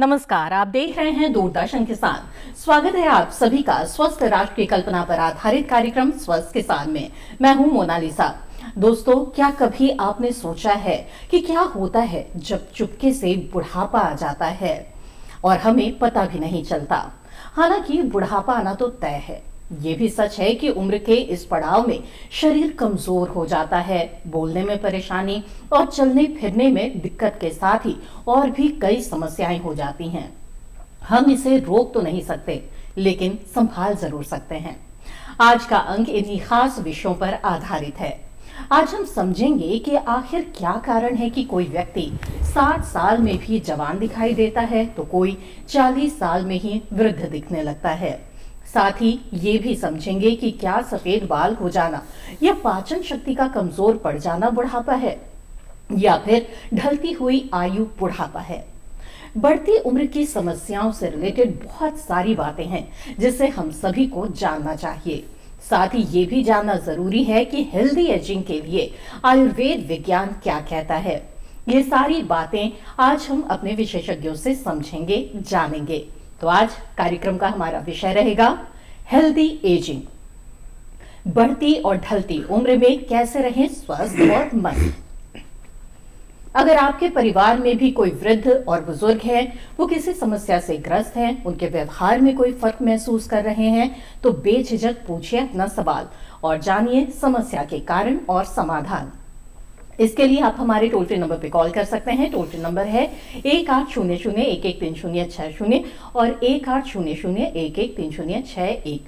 नमस्कार, आप देख रहे हैं दूरदर्शन किसान। स्वागत है आप सभी का स्वस्थ राष्ट्र की कल्पना पर आधारित कार्यक्रम स्वस्थ किसान में। मैं हूं मोनालिसा। दोस्तों, क्या कभी आपने सोचा है कि क्या होता है जब चुपके से बुढ़ापा आ जाता है और हमें पता भी नहीं चलता। हालांकि बुढ़ापा आना तो तय है, ये भी सच है कि उम्र के इस पड़ाव में शरीर कमजोर हो जाता है, बोलने में परेशानी और चलने फिरने में दिक्कत के साथ ही और भी कई समस्याएं हो जाती हैं। हम इसे रोक तो नहीं सकते, लेकिन संभाल जरूर सकते हैं। आज का अंक इन्हीं खास विषयों पर आधारित है। आज हम समझेंगे कि आखिर क्या कारण है कि कोई व्यक्ति 60 साल में भी जवान दिखाई देता है तो कोई 40 साल में ही वृद्ध दिखने लगता है। साथ ही ये भी समझेंगे कि क्या सफेद बाल हो जाना या पाचन शक्ति का कमजोर पड़ जाना बुढ़ापा है या फिर ढलती हुई आयु बुढ़ापा है। बढ़ती उम्र की समस्याओं से रिलेटेड बहुत सारी बातें हैं जिसे हम सभी को जानना चाहिए। साथ ही ये भी जानना जरूरी है कि हेल्दी एजिंग के लिए आयुर्वेद विज्ञान क्या कहता है। ये सारी बातें आज हम अपने विशेषज्ञों से समझेंगे, जानेंगे। तो आज कार्यक्रम का हमारा विषय रहेगा हेल्दी एजिंग। बढ़ती और ढलती उम्र में कैसे रहें स्वस्थ और मस्त। अगर आपके परिवार में भी कोई वृद्ध और बुजुर्ग है, वो किसी समस्या से ग्रस्त हैं, उनके व्यवहार में कोई फर्क महसूस कर रहे हैं, तो बेझिझक पूछिए अपना सवाल और जानिए समस्या के कारण और समाधान। इसके लिए आप हमारे टोल फ्री नंबर पे कॉल कर सकते हैं। टोल फ्री नंबर है 1800-113060 और 1800-113061।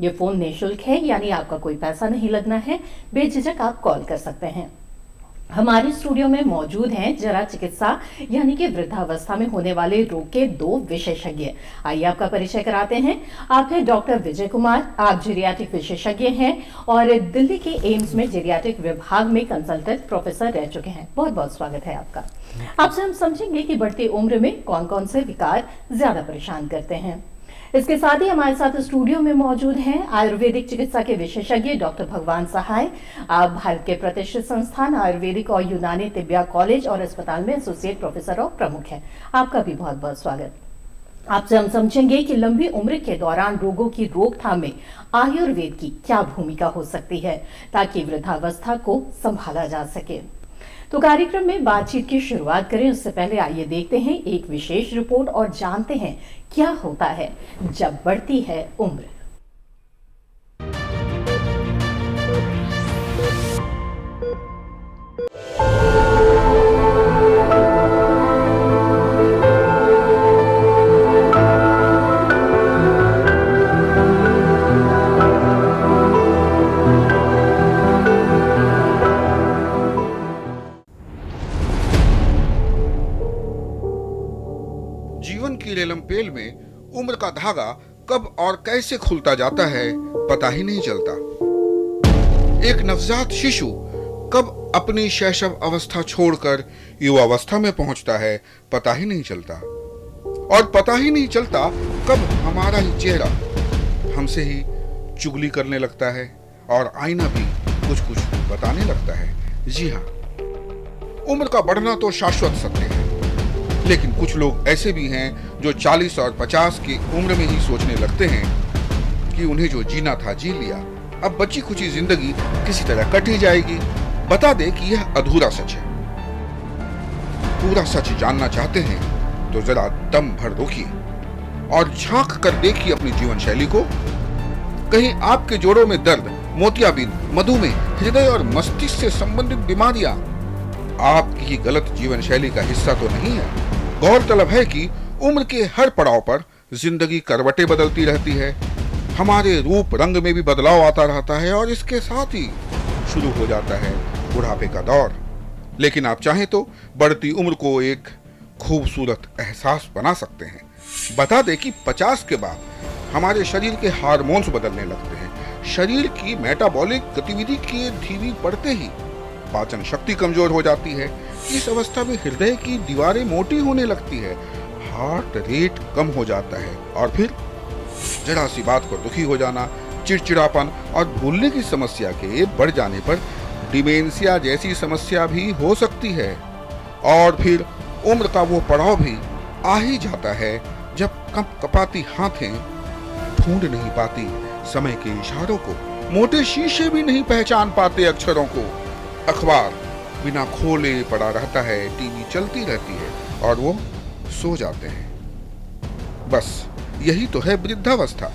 ये फोन निःशुल्क है, यानी आपका कोई पैसा नहीं लगना है। बेझिझक आप कॉल कर सकते हैं। हमारे स्टूडियो में मौजूद हैं जरा चिकित्सा यानी कि वृद्धावस्था में होने वाले रोग के 2 विशेषज्ञ। आइए आपका परिचय कराते हैं। आप हैं डॉक्टर विजय कुमार, आप जेरियाट्रिक विशेषज्ञ हैं और दिल्ली के एम्स में जेरियाट्रिक विभाग में कंसल्टेंट प्रोफेसर रह चुके हैं। बहुत बहुत स्वागत है आपका। आपसे हम समझेंगे कि बढ़ती उम्र में कौन कौन से विकार ज्यादा परेशान करते हैं। इसके साथ ही हमारे साथ स्टूडियो में मौजूद हैं आयुर्वेदिक चिकित्सा के विशेषज्ञ डॉक्टर भगवान सहाय। आप भारत के प्रतिष्ठित संस्थान आयुर्वेदिक और यूनानी तिब्बिया कॉलेज और अस्पताल में एसोसिएट प्रोफेसर और प्रमुख हैं। आपका भी बहुत बहुत स्वागत। आपसे हम समझेंगे कि लंबी उम्र के दौरान रोगों की रोकथाम में आयुर्वेद की क्या भूमिका हो सकती है ताकि वृद्धावस्था को संभाला जा सके। तो कार्यक्रम में बातचीत की शुरुआत करें उससे पहले आइए देखते हैं एक विशेष रिपोर्ट और जानते हैं क्या होता है जब बढ़ती है उम्र। जीवन की रेलमपेल में उम्र का धागा कब और कैसे खुलता जाता है पता ही नहीं चलता। एक नवजात शिशु कब अपनी शैशव अवस्था छोड़कर युवावस्था में पहुंचता है पता ही नहीं चलता। और पता ही नहीं चलता कब हमारा ही चेहरा हमसे ही चुगली करने लगता है और आईना भी कुछ कुछ बताने लगता है। जी हाँ, उम्र का बढ़ना तो शाश्वत सत्य है, लेकिन कुछ लोग ऐसे भी हैं जो 40 और 50 की उम्र में ही सोचने लगते हैं कि उन्हें जो जीना था जी लिया, अब बची खुची जिंदगी किसी तरह कट ही जाएगी। बता दे कि यह अधूरा सच है। पूरा सच जानना चाहते हैं तो जरा दम भर रोकिए और झांक कर देखिए अपनी जीवन शैली को। कहीं आपके जोड़ों में दर्द, मोतियाबिंद, मधुमेह, हृदय और मस्तिष्क से संबंधित बीमारियां आपकी ही गलत जीवन शैली का हिस्सा तो नहीं है। गौरतलब है कि उम्र के हर पड़ाव पर जिंदगी करवटें बदलती रहती है, हमारे रूप रंग में भी बदलाव आता रहता है और इसके साथ ही शुरू हो जाता है बुढ़ापे का दौर। लेकिन आप चाहें तो बढ़ती उम्र को एक खूबसूरत एहसास बना सकते हैं। बता दें कि 50 के बाद हमारे शरीर के हार्मोन्स बदलने लगते हैं। शरीर की मेटाबॉलिक गतिविधि की धीमी पड़ते ही पाचन शक्ति कमजोर हो जाती है। इस अवस्था में हृदय की दीवारें मोटी होने लगती है, हार्ट रेट कम हो जाता है और फिर जरा सी बात पर दुखी हो जाना, चिड़चिड़ापन और भूलने की समस्या के बढ़ जाने पर डिमेंशिया जैसी समस्या भी हो सकती है। और फिर उम्र का वो पड़ाव भी आ ही जाता है जब कपाती हाथें ढूंढ नहीं पाती समय के इशारों को, मोटे शीशे भी नहीं पहचान पाते अक्षरों को, अखबार बिना खोले पड़ा रहता है, टीवी चलती रहती है और वो सो जाते हैं। बस यही तो है वृद्धावस्था।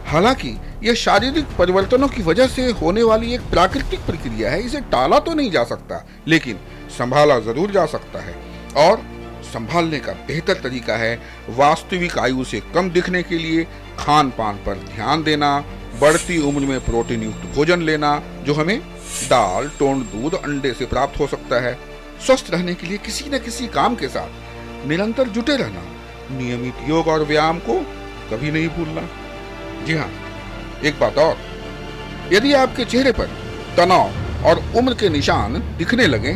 हालांकि यह शारीरिक परिवर्तनों की वजह से होने वाली एक प्राकृतिक प्रक्रिया है, इसे टाला तो नहीं जा सकता, लेकिन संभाला जरूर जा सकता है। और संभालने का बेहतर तरीका है वास्तविक आयु से कम दिखने के लिए खान पान पर ध्यान देना, बढ़ती उम्र में प्रोटीन युक्त भोजन लेना जो हमें दाल, टोंड दूध, अंडे से प्राप्त हो सकता है। स्वस्थ रहने के लिए किसी न किसी काम के साथ निरंतर जुटे रहना, नियमित योग और व्यायाम को कभी नहीं भूलना। जी हाँ, एक बात और, यदि आपके चेहरे पर तनाव और उम्र के निशान दिखने लगे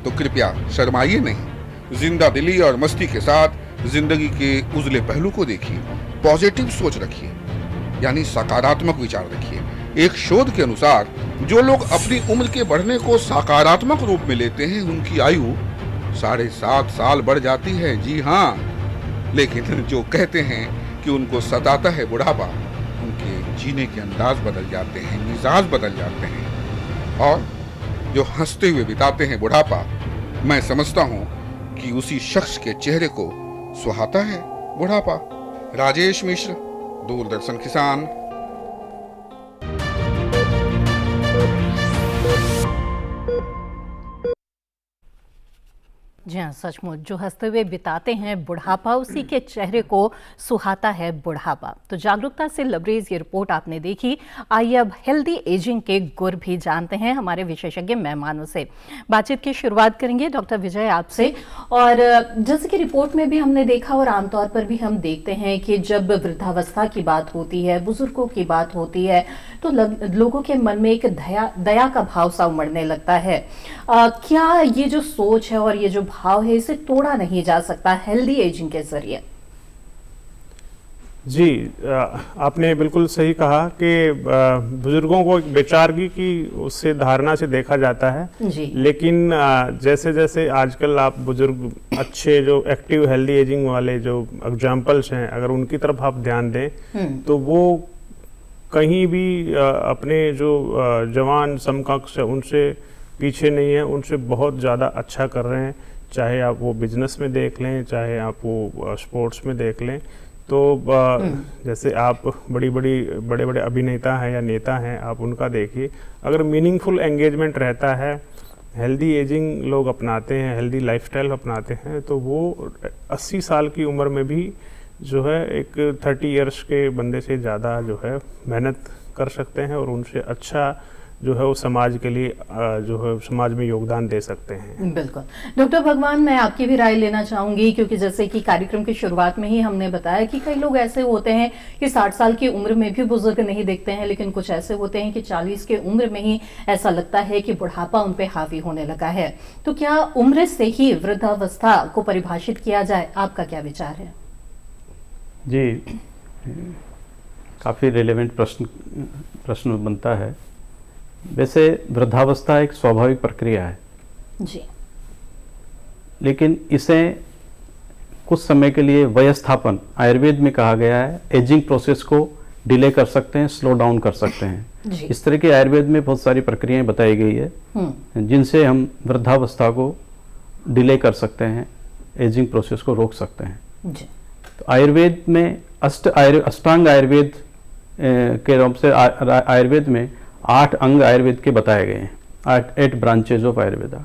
तो कृपया शर्माइए नहीं, जिंदा दिली और मस्ती के साथ जिंदगी के उजले पहलू को देखिए, पॉजिटिव सोच रखिए, यानी सकारात्मक विचार रखिए। एक शोध के अनुसार जो लोग अपनी उम्र के बढ़ने को सकारात्मक रूप में लेते हैं उनकी आयु 7.5 साल बढ़ जाती है। जी हाँ, लेकिन जो कहते हैं कि उनको सताता है बुढ़ापा, उनके जीने के अंदाज बदल जाते हैं, मिजाज बदल जाते हैं। और जो हंसते हुए बिताते हैं बुढ़ापा, मैं समझता हूँ कि उसी शख्स के चेहरे को सुहाता है बुढ़ापा। राजेश मिश्र, दूरदर्शन किसान। जी हाँ, सचमुच जो हंसते हुए बिताते हैं बुढ़ापा, उसी के चेहरे को सुहाता है बुढ़ापा। तो जागरूकता से लबरेज ये रिपोर्ट आपने देखी। आइए अब हेल्दी एजिंग के गुर भी जानते हैं हमारे विशेषज्ञ मेहमानों से। बातचीत की शुरुआत करेंगे डॉक्टर विजय आपसे। और जैसे कि रिपोर्ट में भी हमने देखा और आमतौर पर भी हम देखते हैं कि जब वृद्धावस्था की बात होती है, बुजुर्गों की बात होती है, तो लोगों के मन में एक दया का भाव सा उमड़ने लगता है। क्या ये जो सोच है और ये जो भाव है, इसे तोड़ा नहीं जा सकता हेल्दी एजिंग के जरिए? जी, आपने बिल्कुल सही कहा कि बुजुर्गों को एक बेचारगी की उससे धारणा से देखा जाता है जी। लेकिन जैसे जैसे आजकल आप बुजुर्ग अच्छे जो एक्टिव हेल्दी एजिंग वाले जो एग्जाम्पल्स हैं, अगर उनकी तरफ आप ध्यान दें तो वो कहीं भी अपने जो जवान समकक्ष है उनसे पीछे नहीं है, उनसे बहुत ज़्यादा अच्छा कर रहे हैं। चाहे आप वो बिजनेस में देख लें, चाहे आप वो स्पोर्ट्स में देख लें। तो जैसे आप बड़े बड़े अभिनेता हैं या नेता हैं, आप उनका देखिए, अगर मीनिंगफुल एंगेजमेंट रहता है, हेल्दी एजिंग लोग अपनाते हैं, हेल्दी लाइफस्टाइल अपनाते हैं, तो वो 80 साल की उम्र में भी जो है एक 30 इयर्स के बंदे से ज़्यादा जो है मेहनत कर सकते हैं और उनसे अच्छा जो है वो समाज के लिए जो है समाज में योगदान दे सकते हैं। बिल्कुल। डॉक्टर भगवान, मैं आपकी भी राय लेना चाहूंगी, क्योंकि जैसे कि कार्यक्रम की शुरुआत में ही हमने बताया कि कई लोग ऐसे होते हैं कि 60 साल की उम्र में भी बुजुर्ग नहीं दिखते हैं, लेकिन कुछ ऐसे होते हैं कि 40 के उम्र में ही ऐसा लगता है कि बुढ़ापा उन पे हावी होने लगा है। तो क्या उम्र से ही वृद्धावस्था को परिभाषित किया जाए? आपका क्या विचार है? जी, काफ़ी रिलेवेंट प्रश्न बनता है। वैसे वृद्धावस्था एक स्वाभाविक प्रक्रिया है जी, लेकिन इसे कुछ समय के लिए वयस्थापन आयुर्वेद में कहा गया है, एजिंग प्रोसेस को डिले कर सकते हैं, स्लो डाउन कर सकते हैं। जी। इस तरह के आयुर्वेद में बहुत सारी प्रक्रियाएं बताई गई है जिनसे हम वृद्धावस्था को डिले कर सकते हैं, एजिंग प्रोसेस को रोक सकते हैं जी। तो आयुर्वेद में अष्टांग आयुर्वेद के रूप से आयुर्वेद में 8 अंग आयुर्वेद के बताए गए हैं, 8 ब्रांचेज ऑफ आयुर्वेदा।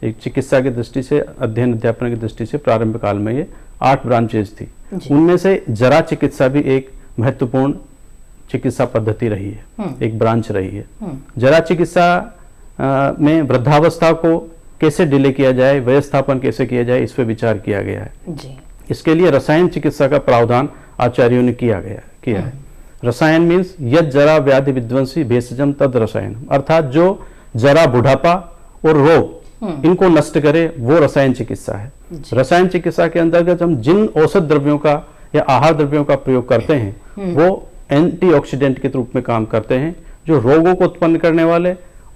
एक चिकित्सा की दृष्टि से, अध्ययन अध्यापन की दृष्टि से प्रारंभ काल में ये 8 ब्रांचेज थी। उनमें से जरा चिकित्सा भी एक महत्वपूर्ण चिकित्सा पद्धति रही है, एक ब्रांच रही है। जरा चिकित्सा में वृद्धावस्था को कैसे डिले किया जाए, वयस्थापन कैसे किया जाए, इस पर विचार किया गया है जी। इसके लिए रसायन चिकित्सा का प्रावधान आचार्यों ने किया है। रसायन मीन्स यद जरा व्याधि विध्वंसी भेषजम तद रसायन, अर्थात जो जरा, बुढ़ापा और रोग इनको नष्ट करे वो रसायन चिकित्सा है। रसायन चिकित्सा के अंतर्गत हम जिन औषध द्रव्यों का या आहार द्रव्यों का प्रयोग करते हैं वो एंटीऑक्सीडेंट के रूप में काम करते हैं, जो रोगों को उत्पन्न करने वाले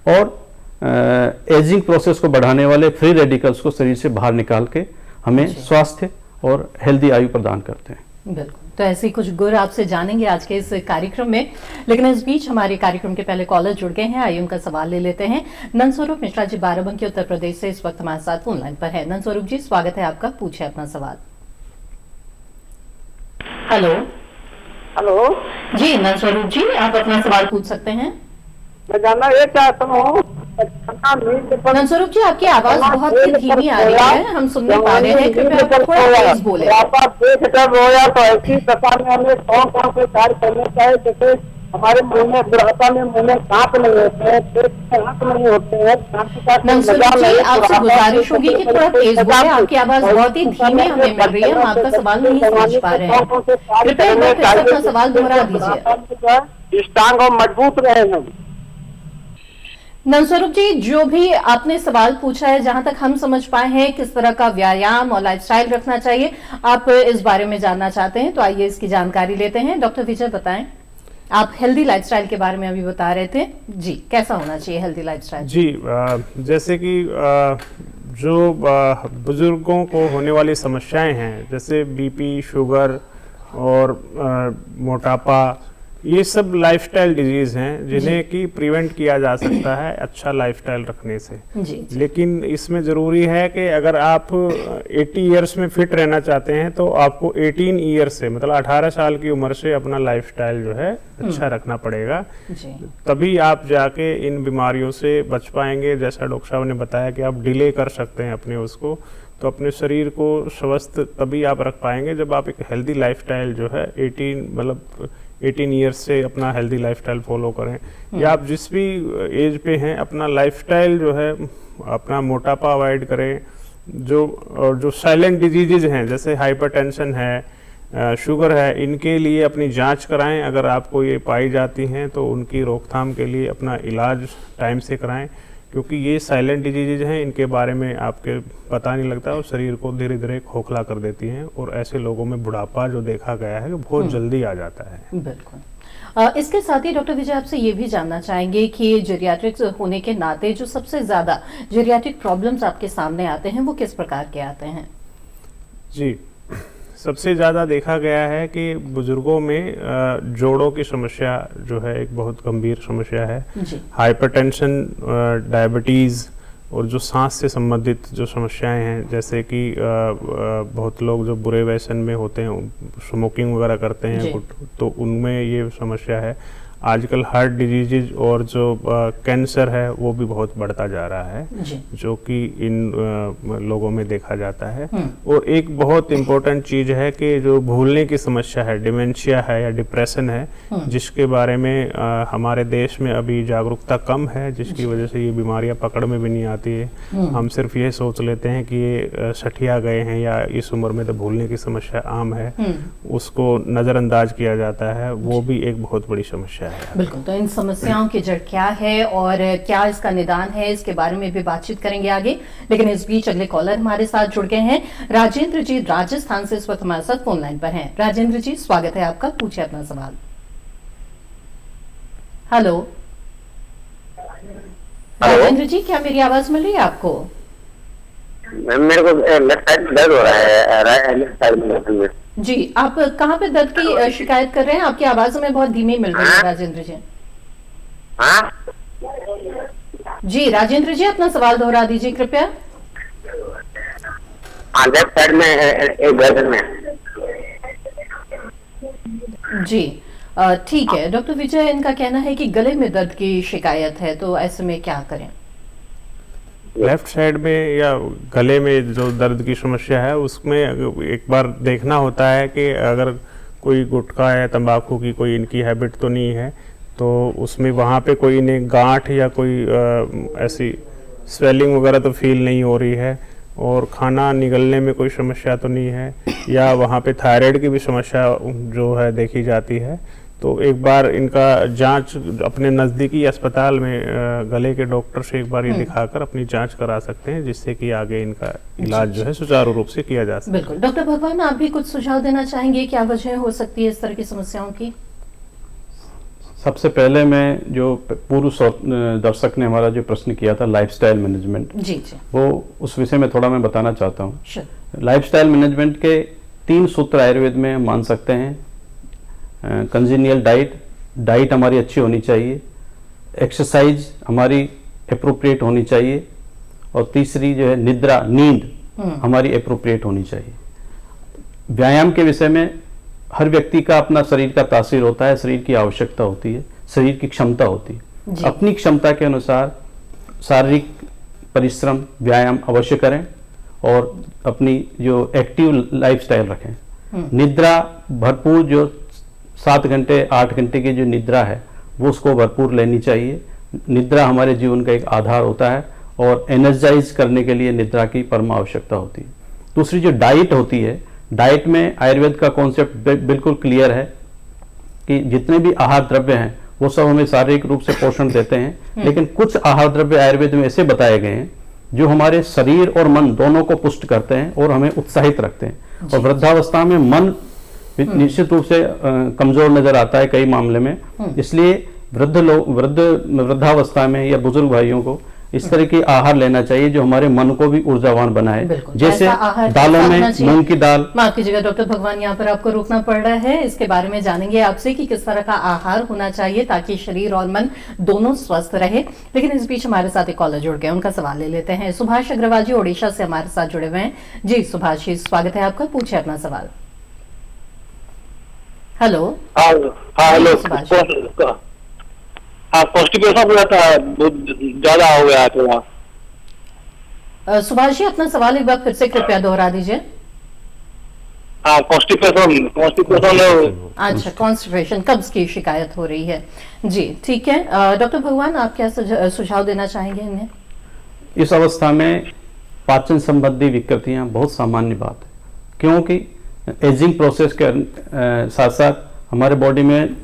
और एजिंग प्रोसेस को बढ़ाने वाले फ्री रेडिकल्स को शरीर से बाहर निकाल के हमें स्वास्थ्य और हेल्दी आयु प्रदान करते हैं। बिल्कुल, तो ऐसे कुछ गुर आपसे जानेंगे आज के इस कार्यक्रम में, लेकिन इस बीच हमारे कार्यक्रम के पहले कॉलर जुड़ गए हैं। आइए उनका सवाल ले लेते हैं। नंदस्वरूप मिश्रा जी बाराबंकी उत्तर प्रदेश से इस वक्त हमारे साथ फोन लाइन पर है। नंदस्वरूप जी, स्वागत है आपका, पूछिए अपना सवाल। हेलो हेलो जी, नंदस्वरूप जी आप अपना सवाल पूछ सकते हैं। मैं जानना ये चाहता हूँ, नंदस्वरूप जी आपकी आवाज बहुत ही धीमी आ रही है, हम सुन नहीं पा रहे हैं, कृपया आप थोड़ा तेज बोले। देख कर रोया तो ऐसी दशा में हमें कौन कौन से कार्य करने चाहिए, जैसे हमारे मुंह में बुढ़ापा में मुंह में दांत नहीं होते हैं, पेट में दांत नहीं होते हैं। नंदस्वरूप जी आपसे गुजारिश होगी कि थोड़ा तेज बोले, आपकी आवाज बहुत ही धीमी हमें मिल रही है, हम आपका सवाल नहीं समझ पा रहे हैं। कृपया एक बार फिर से अपना सवाल दोहरा दीजिए। टांग और मजबूत रहे हैं। नंदस्वरूप जी, जो भी आपने सवाल पूछा है, जहां तक हम समझ पाए हैं किस तरह का व्यायाम और लाइफस्टाइल रखना चाहिए, आप इस बारे में जानना चाहते हैं, तो आइए इसकी जानकारी लेते हैं। डॉक्टर विजय बताएं, आप हेल्दी लाइफस्टाइल के बारे में अभी बता रहे थे जी, कैसा होना चाहिए हेल्दी लाइफस्टाइल? जी, जैसे कि जो बुजुर्गों को होने वाली समस्याएं हैं, जैसे बीपी, शुगर और मोटापा, ये सब लाइफस्टाइल डिजीज हैं जिन्हें कि प्रिवेंट किया जा सकता है अच्छा लाइफस्टाइल रखने से। जी। लेकिन इसमें ज़रूरी है कि अगर आप 80 इयर्स में फिट रहना चाहते हैं तो आपको 18 ईयर्स से, मतलब 18 साल की उम्र से अपना लाइफस्टाइल जो है अच्छा रखना पड़ेगा। जी। तभी आप जाके इन बीमारियों से बच पाएंगे। जैसा डॉक्टर साहब ने बताया कि आप डिले कर सकते हैं अपने उसको, तो अपने शरीर को स्वस्थ तभी आप रख पाएंगे जब आप एक हेल्दी लाइफस्टाइल जो है 18 ईयर्स से अपना हेल्दी लाइफस्टाइल फॉलो करें। या आप जिस भी एज पे हैं अपना लाइफस्टाइल जो है, अपना मोटापा अवॉइड करें। जो साइलेंट डिजीजेज हैं जैसे हाइपरटेंशन है, शुगर है, इनके लिए अपनी जांच कराएं। अगर आपको ये पाई जाती हैं तो उनकी रोकथाम के लिए अपना इलाज टाइम से कराएं, क्योंकि ये साइलेंट डिजीजेज हैं, इनके बारे में आपके पता नहीं लगता और शरीर को धीरे धीरे खोखला कर देती हैं, और ऐसे लोगों में बुढ़ापा जो देखा गया है बहुत जल्दी आ जाता है। बिल्कुल। इसके साथ ही डॉक्टर विजय आपसे ये भी जानना चाहेंगे कि जेरियाट्रिक्स होने के नाते जो सबसे ज्यादा जेरियाट्रिक प्रॉब्लम्स आपके सामने आते हैं वो किस प्रकार के आते हैं? जी, सबसे ज़्यादा देखा गया है कि बुजुर्गों में जोड़ों की समस्या जो है एक बहुत गंभीर समस्या है। हाइपरटेंशन, डायबिटीज़ और जो सांस से संबंधित जो समस्याएं हैं, जैसे कि बहुत लोग जो बुरे व्यसन में होते हैं, स्मोकिंग वगैरह करते हैं, तो उनमें ये समस्या है। आजकल हार्ट डिजीजेज और जो कैंसर है वो भी बहुत बढ़ता जा रहा है, जो कि इन लोगों में देखा जाता है। और एक बहुत इम्पोर्टेंट चीज़ है कि जो भूलने की समस्या है, डिमेंशिया है या डिप्रेशन है, जिसके बारे में हमारे देश में अभी जागरूकता कम है, जिसकी वजह से ये बीमारियां पकड़ में भी नहीं आती है। हम सिर्फ ये सोच लेते हैं कि ये सठिया गए हैं या इस उम्र में तो भूलने की समस्या आम है, उसको नज़रअंदाज किया जाता है। वो भी एक बहुत बड़ी समस्या है। बिल्कुल, तो इन समस्याओं की जड़ क्या है और क्या इसका निदान है, इसके बारे में भी बातचीत करेंगे आगे। लेकिन इस बीच अगले कॉलर हमारे साथ जुड़ गए हैं। राजेंद्र जी राजस्थान से इस वक्त हमारे साथ फोन लाइन पर हैं। राजेंद्र जी, स्वागत है आपका, पूछिए अपना सवाल। हेलो राजेंद्र जी, क्या मेरी आवाज मिल रही है आपको? मेरे को लेफ्ट साइड दर्द हो रहा है, राइट साइड में। जी, आप कहाँ पे दर्द की शिकायत कर रहे हैं? आपकी आवाज में बहुत धीमी मिल रही है राजेंद्र जी। जी राजेंद्र जी, अपना सवाल दोहरा दीजिए कृपया। लेफ्ट साइड में एक गर्दन में। जी ठीक है। डॉक्टर विजय, इनका कहना है कि गले में दर्द की शिकायत है, तो ऐसे में क्या करें? लेफ्ट साइड में या गले में जो दर्द की समस्या है, उसमें एक बार देखना होता है कि अगर कोई गुटखा या तंबाकू की कोई इनकी हैबिट तो नहीं है, तो उसमें वहाँ पे कोई इन्हें गांठ या कोई ऐसी स्वेलिंग वगैरह तो फील नहीं हो रही है, और खाना निगलने में कोई समस्या तो नहीं है, या वहाँ पे थायराइड की भी समस्या जो है देखी जाती है, तो एक बार इनका जांच अपने नज़दीकी अस्पताल में गले के डॉक्टर से एक बार ये दिखाकर अपनी जांच करा सकते हैं, जिससे कि आगे इनका इलाज जो है सुचारू रूप से किया जा सके। बिल्कुल। डॉक्टर भगवान, आप भी कुछ सुझाव देना चाहेंगे? क्या वजह हो सकती है इस तरह की समस्याओं की? सबसे पहले मैं जो पूर्व दर्शक ने हमारा जो प्रश्न किया था लाइफस्टाइल मैनेजमेंट, जी जी वो उस विषय में थोड़ा मैं बताना चाहता हूँ। श्योर। लाइफस्टाइल मैनेजमेंट के 3 सूत्र आयुर्वेद में हम मान सकते हैं। कंजीनियल डाइट हमारी अच्छी होनी चाहिए, एक्सरसाइज हमारी अप्रोप्रिएट होनी चाहिए, और तीसरी जो है निद्रा, नींद हमारी अप्रोप्रिएट होनी चाहिए। व्यायाम के विषय में हर व्यक्ति का अपना शरीर का तासीर होता है, शरीर की आवश्यकता होती है, शरीर की क्षमता होती है। जी। अपनी क्षमता के अनुसार शारीरिक परिश्रम, व्यायाम अवश्य करें और अपनी जो एक्टिव लाइफस्टाइल रखें। निद्रा भरपूर, जो 7 घंटे 8 घंटे की जो निद्रा है वो उसको भरपूर लेनी चाहिए। निद्रा हमारे जीवन का एक आधार होता है और एनर्जाइज करने के लिए निद्रा की परम आवश्यकता होती है। दूसरी जो डाइट होती है, डाइट में आयुर्वेद का कॉन्सेप्ट बिल्कुल क्लियर है कि जितने भी आहार द्रव्य हैं वो सब हमें शारीरिक रूप से पोषण देते हैं, लेकिन कुछ आहार द्रव्य आयुर्वेद में ऐसे बताए गए हैं जो हमारे शरीर और मन दोनों को पुष्ट करते हैं और हमें उत्साहित रखते हैं। और वृद्धावस्था में मन निश्चित रूप से कमजोर नजर आता है कई मामले में, इसलिए वृद्धावस्था में या बुजुर्ग भाइयों को इस तरह की आहार लेना चाहिए जो हमारे मन को भी ऊर्जावान बनाए। जैसे ऐसा आहार दालों में खाना चाहिए। मूंग की दाल। माफ कीजिएगा डॉक्टर भगवान, यहाँ पर आपको रोकना पड़ रहा है। इसके बारे में जानेंगे आपसे कि किस तरह का आहार होना चाहिए ताकि शरीर और मन दोनों स्वस्थ रहे। लेकिन इस बीच हमारे साथ एक कॉलर जुड़ गए, उनका सवाल ले लेते हैं। सुभाष अग्रवाल जी ओडिशा से हमारे साथ जुड़े हुए हैं। जी सुभाष जी, स्वागत है आपका, पूछे अपना सवाल। हेलो। हाँ हेलो, सुभाष। कॉन्स्टिपेशन हो जाता है, बहुत ज्यादा हो गया है थोड़ा। सुभाष जी, अपना सवाल एक बार फिर से कृपया दोहरा दीजिए। हाँ, कॉन्स्टिपेशन अच्छा, कॉन्स्टिपेशन, कब्ज की शिकायत हो रही है। जी ठीक है। डॉक्टर भगवान, आप क्या सुझाव देना चाहेंगे इन्हें? इस अवस्था में पाचन संबंधी विकृतियां बहुत सामान्य बात है, क्योंकि एजिंग प्रोसेस के साथ साथ हमारे बॉडी में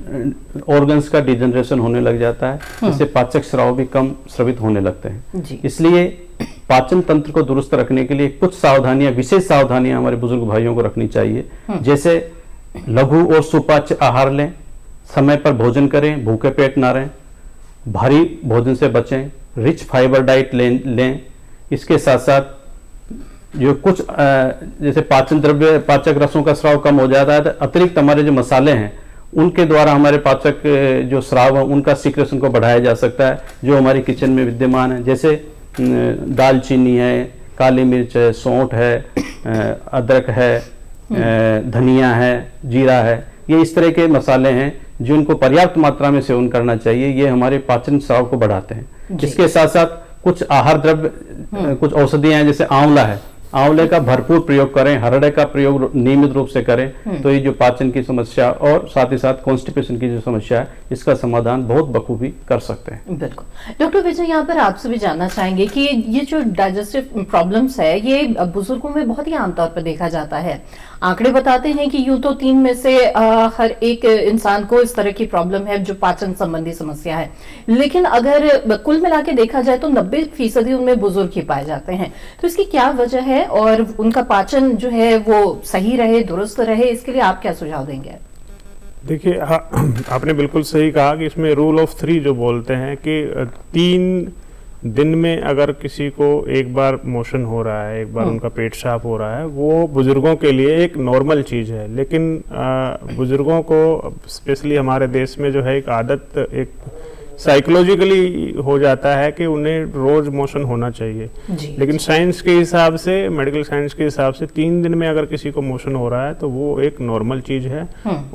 ऑर्गन्स का डिजनरेशन होने लग जाता है, जिससे पाचक स्राव भी कम स्रावित होने लगते हैं। जी। इसलिए पाचन तंत्र को दुरुस्त रखने के लिए कुछ सावधानियां, विशेष सावधानियां हमारे बुजुर्ग भाइयों को रखनी चाहिए। जैसे लघु और सुपाच्य आहार लें, समय पर भोजन करें, भूखे पेट ना रहें, भारी भोजन से बचें, रिच फाइबर डाइट लें। इसके साथ साथ जो कुछ जैसे पाचन द्रव्य, पाचक रसों का स्राव कम हो जाता है, तो अतिरिक्त हमारे जो मसाले हैं उनके द्वारा हमारे पाचक जो स्राव है उनका सीक्रेशन को बढ़ाया जा सकता है, जो हमारे किचन में विद्यमान है। जैसे दालचीनी है, काली मिर्च है, सौंठ है, अदरक है, धनिया है, जीरा है, ये इस तरह के मसाले हैं जिनको पर्याप्त मात्रा में सेवन करना चाहिए। ये हमारे पाचन स्राव को बढ़ाते हैं। इसके साथ साथ कुछ आहार द्रव्य, कुछ औषधियां हैं, जैसे आंवला है, आंवले का भरपूर प्रयोग करें, हरड़े का प्रयोग नियमित रूप से करें, तो ये जो पाचन की समस्या और साथ ही साथ कॉन्स्टिपेशन की जो समस्या है, इसका समाधान बहुत बखूबी कर सकते हैं। बिल्कुल। डॉक्टर विजय, यहाँ पर आपसे भी जानना चाहेंगे कि ये जो डाइजेस्टिव प्रॉब्लम्स है ये बुजुर्गों में बहुत ही आमतौर पर देखा जाता है। आंकड़े बताते हैं कि यूं तो 3 में से हर एक इंसान को इस तरह की प्रॉब्लम है जो पाचन संबंधी समस्या है, लेकिन अगर कुल मिला के देखा जाए तो 90% उनमें बुजुर्ग ही पाए जाते हैं। तो इसकी क्या वजह है और उनका पाचन जो है वो सही रहे, दुरुस्त रहे, इसके लिए आप क्या सुझाव देंगे? देखिए, आपने बिल्कुल सही कहा कि इसमें रूल ऑफ 3 जो बोलते हैं कि 3 दिन में अगर किसी को एक बार मोशन हो रहा है, एक बार उनका पेट साफ हो रहा है, वो बुजुर्गों के लिए एक नॉर्मल चीज़ है। लेकिन बुजुर्गों को स्पेशली हमारे देश में जो है एक आदत, एक साइकोलॉजिकली हो जाता है कि उन्हें रोज मोशन होना चाहिए। लेकिन साइंस के हिसाब से, मेडिकल साइंस के हिसाब से 3 दिन में अगर किसी को मोशन हो रहा है तो वो एक नॉर्मल चीज है,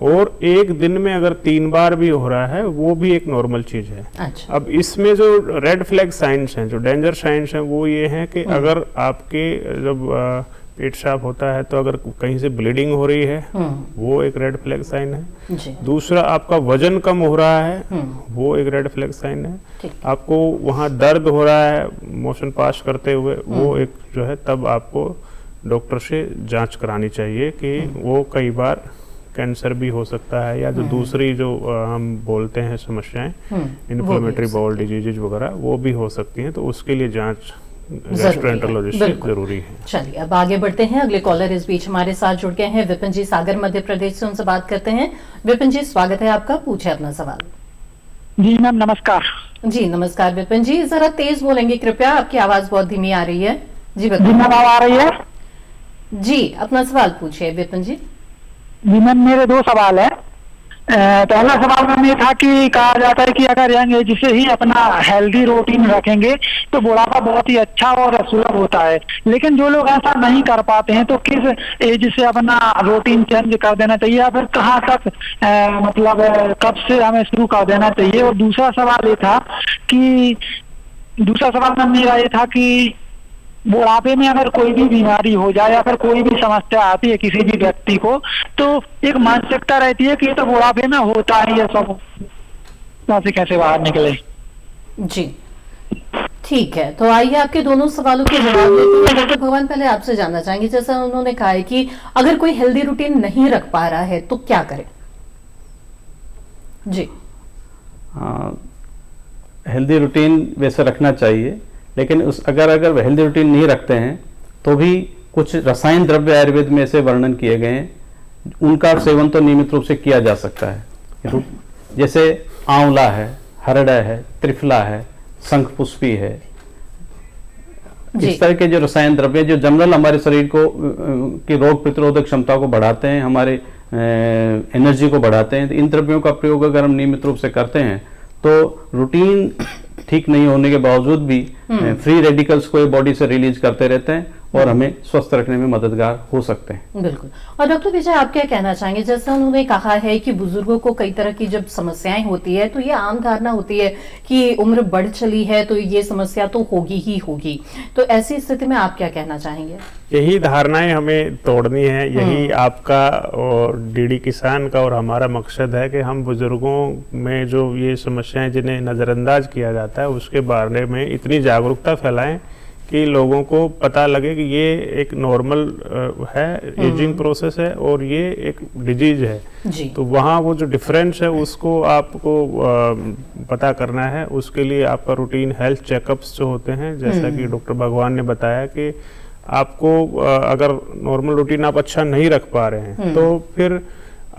और 1 दिन में अगर 3 बार भी हो रहा है वो भी एक नॉर्मल चीज है। अच्छा। अब इसमें जो रेड फ्लैग साइंस हैं, जो डेंजर साइंस हैं, वो ये हैं कि अगर आपके जब पेट साफ होता है तो अगर कहीं से ब्लीडिंग हो रही है, वो एक रेड फ्लैग साइन है। दूसरा, आपका वजन कम हो रहा है, वो एक रेड फ्लैग साइन है। आपको वहाँ दर्द हो रहा है मोशन पास करते हुए, वो एक जो है, तब आपको डॉक्टर से जांच करानी चाहिए कि वो कई बार कैंसर भी हो सकता है, या जो दूसरी जो हम बोलते हैं समस्याएं, इन्फ्लेमेटरी बाउल डिजीज वगैरह, वो भी हो सकती हैं। तो उसके लिए जांच गैस्ट्रोएंटरोलॉजिस्ट से जरूरी है। चलिए अब आगे बढ़ते हैं। अगले कॉलर इस बीच हमारे साथ जुड़ गए हैं, विपिन जी सागर मध्य प्रदेश से, उनसे बात करते हैं। विपिन जी, स्वागत है आपका, पूछे अपना सवाल। जी मैम नमस्कार। जी नमस्कार विपिन जी, जरा तेज बोलेंगे कृपया, आपकी आवाज बहुत धीमी आ रही है। जी जी बताइए। मैम आवाज आ रही है? जी अपना सवाल पूछिए विपिन जी। जी मैम मेरे दो सवाल है। पहला सवाल मैम ये था कि कहा जाता है कि अगर यंग एज से ही अपना हेल्दी रूटीन रखेंगे तो बुढ़ापा बहुत ही अच्छा और सुलभ होता है, लेकिन जो लोग ऐसा नहीं कर पाते हैं तो किस एज से अपना रूटीन चेंज कर देना चाहिए या फिर कहाँ तक मतलब कब से हमें शुरू कर देना चाहिए? और दूसरा सवाल मैम मेरा ये था कि बुढ़ापे में अगर कोई भी बीमारी हो जाए या फिर कोई भी समस्या आती है किसी भी व्यक्ति को, तो एक मानसिकता रहती है कि ये तो बुढ़ापे में होता ही है सब, वहां से कैसे बाहर निकले? जी ठीक है, तो आइए आपके दोनों सवालों के जवाब देते हैं। डॉक्टर भगवान, पहले आपसे जानना चाहेंगे, जैसा उन्होंने कहा है कि अगर कोई हेल्दी रूटीन नहीं रख पा रहा है तो क्या करे? जी हेल्दी रूटीन वैसे रखना चाहिए, लेकिन अगर हेल्दी रूटीन नहीं रखते हैं तो भी कुछ रसायन द्रव्य आयुर्वेद में ऐसे वर्णन किए गए हैं, उनका सेवन तो नियमित रूप से किया जा सकता है। जैसे आंवला है, हरड़ा है, त्रिफला है, शंखपुष्पी है। इस तरह के जो रसायन द्रव्य जो जनरल हमारे शरीर को की रोग प्रतिरोधक क्षमता को बढ़ाते हैं, हमारे एनर्जी को बढ़ाते हैं, तो इन द्रव्यों का प्रयोग अगर हम नियमित रूप से करते हैं तो रूटीन ठीक नहीं होने के बावजूद भी फ्री रेडिकल्स को ये बॉडी से रिलीज करते रहते हैं और हमें स्वस्थ रखने में मददगार हो सकते हैं। बिल्कुल। और डॉक्टर विजय, आप क्या कहना चाहेंगे? जैसे उन्होंने कहा है कि बुजुर्गों को कई तरह की जब समस्याएं होती है तो ये आम धारणा होती है कि उम्र बढ़ चली है तो ये समस्या तो होगी ही होगी, तो ऐसी स्थिति में आप क्या कहना चाहेंगे? यही धारणाएं हमें तोड़नी है, यही आपका और डीडी किसान का और हमारा मकसद है कि हम बुजुर्गों में जो ये समस्याएं जिन्हें नज़रअंदाज किया जाता है उसके बारे में इतनी जागरूकता फैलाएं कि लोगों को पता लगे कि ये एक नॉर्मल है, एजिंग प्रोसेस है और ये एक डिजीज है। जी। तो वहाँ वो जो डिफरेंस है उसको आपको पता करना है। उसके लिए आपका रूटीन हेल्थ चेकअप्स जो होते हैं, जैसा कि डॉक्टर भगवान ने बताया कि आपको अगर नॉर्मल रूटीन आप अच्छा नहीं रख पा रहे हैं तो फिर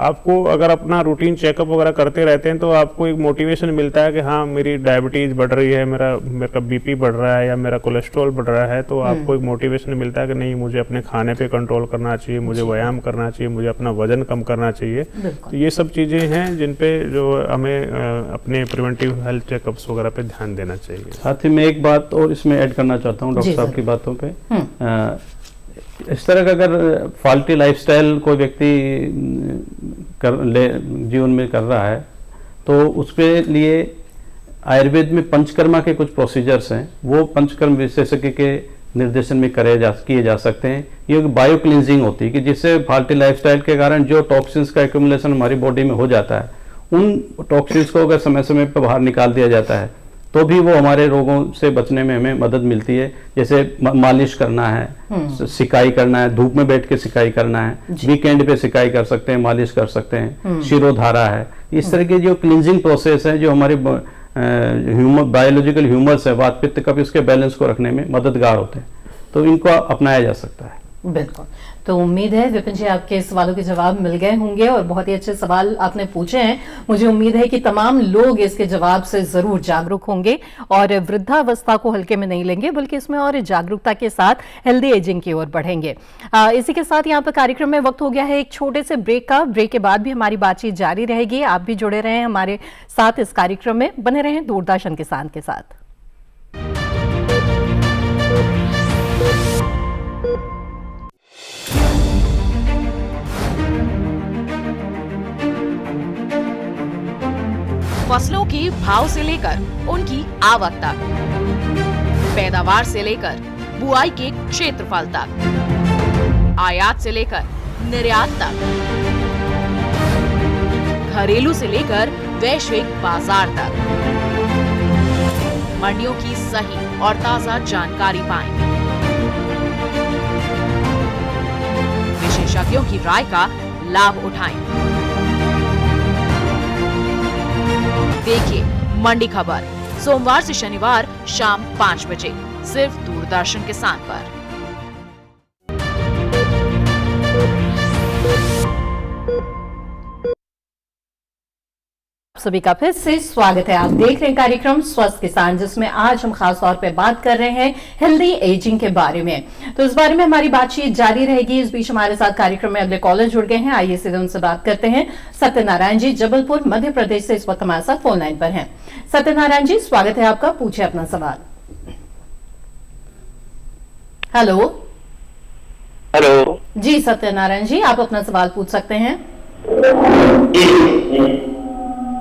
आपको अगर अपना रूटीन चेकअप वगैरह करते रहते हैं तो आपको एक मोटिवेशन मिलता है कि हाँ मेरी डायबिटीज़ बढ़ रही है, मेरा बीपी बढ़ रहा है या मेरा कोलेस्ट्रॉल बढ़ रहा है, तो आपको एक मोटिवेशन मिलता है कि नहीं मुझे अपने खाने पे कंट्रोल करना चाहिए, मुझे व्यायाम करना चाहिए, मुझे अपना वजन कम करना चाहिए। तो ये सब चीज़ें हैं जिन पे जो हमें अपने प्रिवेंटिव हेल्थ चेकअप्स वगैरह पे ध्यान देना चाहिए। साथ ही मैं एक बात और इसमें ऐड करना चाहता हूँ डॉक्टर साहब की बातों पे। इस तरह का अगर फॉल्टी लाइफस्टाइल कोई व्यक्ति जीवन में कर रहा है तो उसके लिए आयुर्वेद में पंचकर्मा के कुछ प्रोसीजर्स हैं, वो पंचकर्म विशेषज्ञ के निर्देशन में किए जा सकते हैं। ये बायो क्लिनजिंग होती है कि जिससे फॉल्टी लाइफस्टाइल के कारण जो टॉक्सिन्स का एक्यूमुलेशन हमारी बॉडी में हो जाता है, उन टॉक्सिन्स को अगर समय समय पर बाहर निकाल दिया जाता है तो भी वो हमारे रोगों से बचने में हमें मदद मिलती है। जैसे मालिश करना है, सिकाई करना है, धूप में बैठ के सिकाई करना है, वीकेंड पे सिकाई कर सकते हैं, मालिश कर सकते हैं, शिरोधारा है। इस तरह के जो क्लींजिंग प्रोसेस है जो हमारे बायोलॉजिकल ह्यूमर्स है, वात पित्त कफ, इसके बैलेंस को रखने में मददगार होते हैं, तो इनको अपनाया जा सकता है। बिल्कुल। तो उम्मीद है विपिन जी आपके सवालों के जवाब मिल गए होंगे और बहुत ही अच्छे सवाल आपने पूछे हैं। मुझे उम्मीद है कि तमाम लोग इसके जवाब से जरूर जागरूक होंगे और वृद्धावस्था को हल्के में नहीं लेंगे बल्कि इसमें और जागरूकता के साथ हेल्दी एजिंग की ओर बढ़ेंगे। इसी के साथ यहाँ पर कार्यक्रम में वक्त हो गया है एक छोटे से ब्रेक का। ब्रेक के बाद भी हमारी बातचीत जारी रहेगी। आप भी जुड़े रहें हमारे साथ इस कार्यक्रम में, बने रहें दूरदर्शन किसान के साथ। फसलों के भाव से लेकर उनकी आवक तक, पैदावार से लेकर बुआई के क्षेत्रफल तक, आयात से लेकर निर्यात तक, घरेलू से लेकर वैश्विक बाजार तक, मंडियों की सही और ताजा जानकारी पाएं। विशेषज्ञों की राय का लाभ उठाएं। देखिए मंडी खबर सोमवार से शनिवार शाम 5 बजे सिर्फ दूरदर्शन किसान पर। सभी का फिर से स्वागत है। आप देख रहे हैं कार्यक्रम स्वस्थ किसान, जिसमें आज हम खास तौर पे बात कर रहे हैं हेल्दी एजिंग के बारे में। तो इस बारे में हमारी बातचीत जारी रहेगी। इस बीच हमारे साथ कार्यक्रम में अगले कॉलर जुड़ गए हैं। आइए सीधे उनसे बात करते हैं। सत्यनारायण जी जबलपुर मध्य प्रदेश से इस वक्त हमारे साथ फोन लाइन पर हैं। सत्यनारायण जी, स्वागत है आपका, पूछे अपना सवाल। हेलो हेलो जी सत्यनारायण जी, आप अपना सवाल पूछ सकते हैं।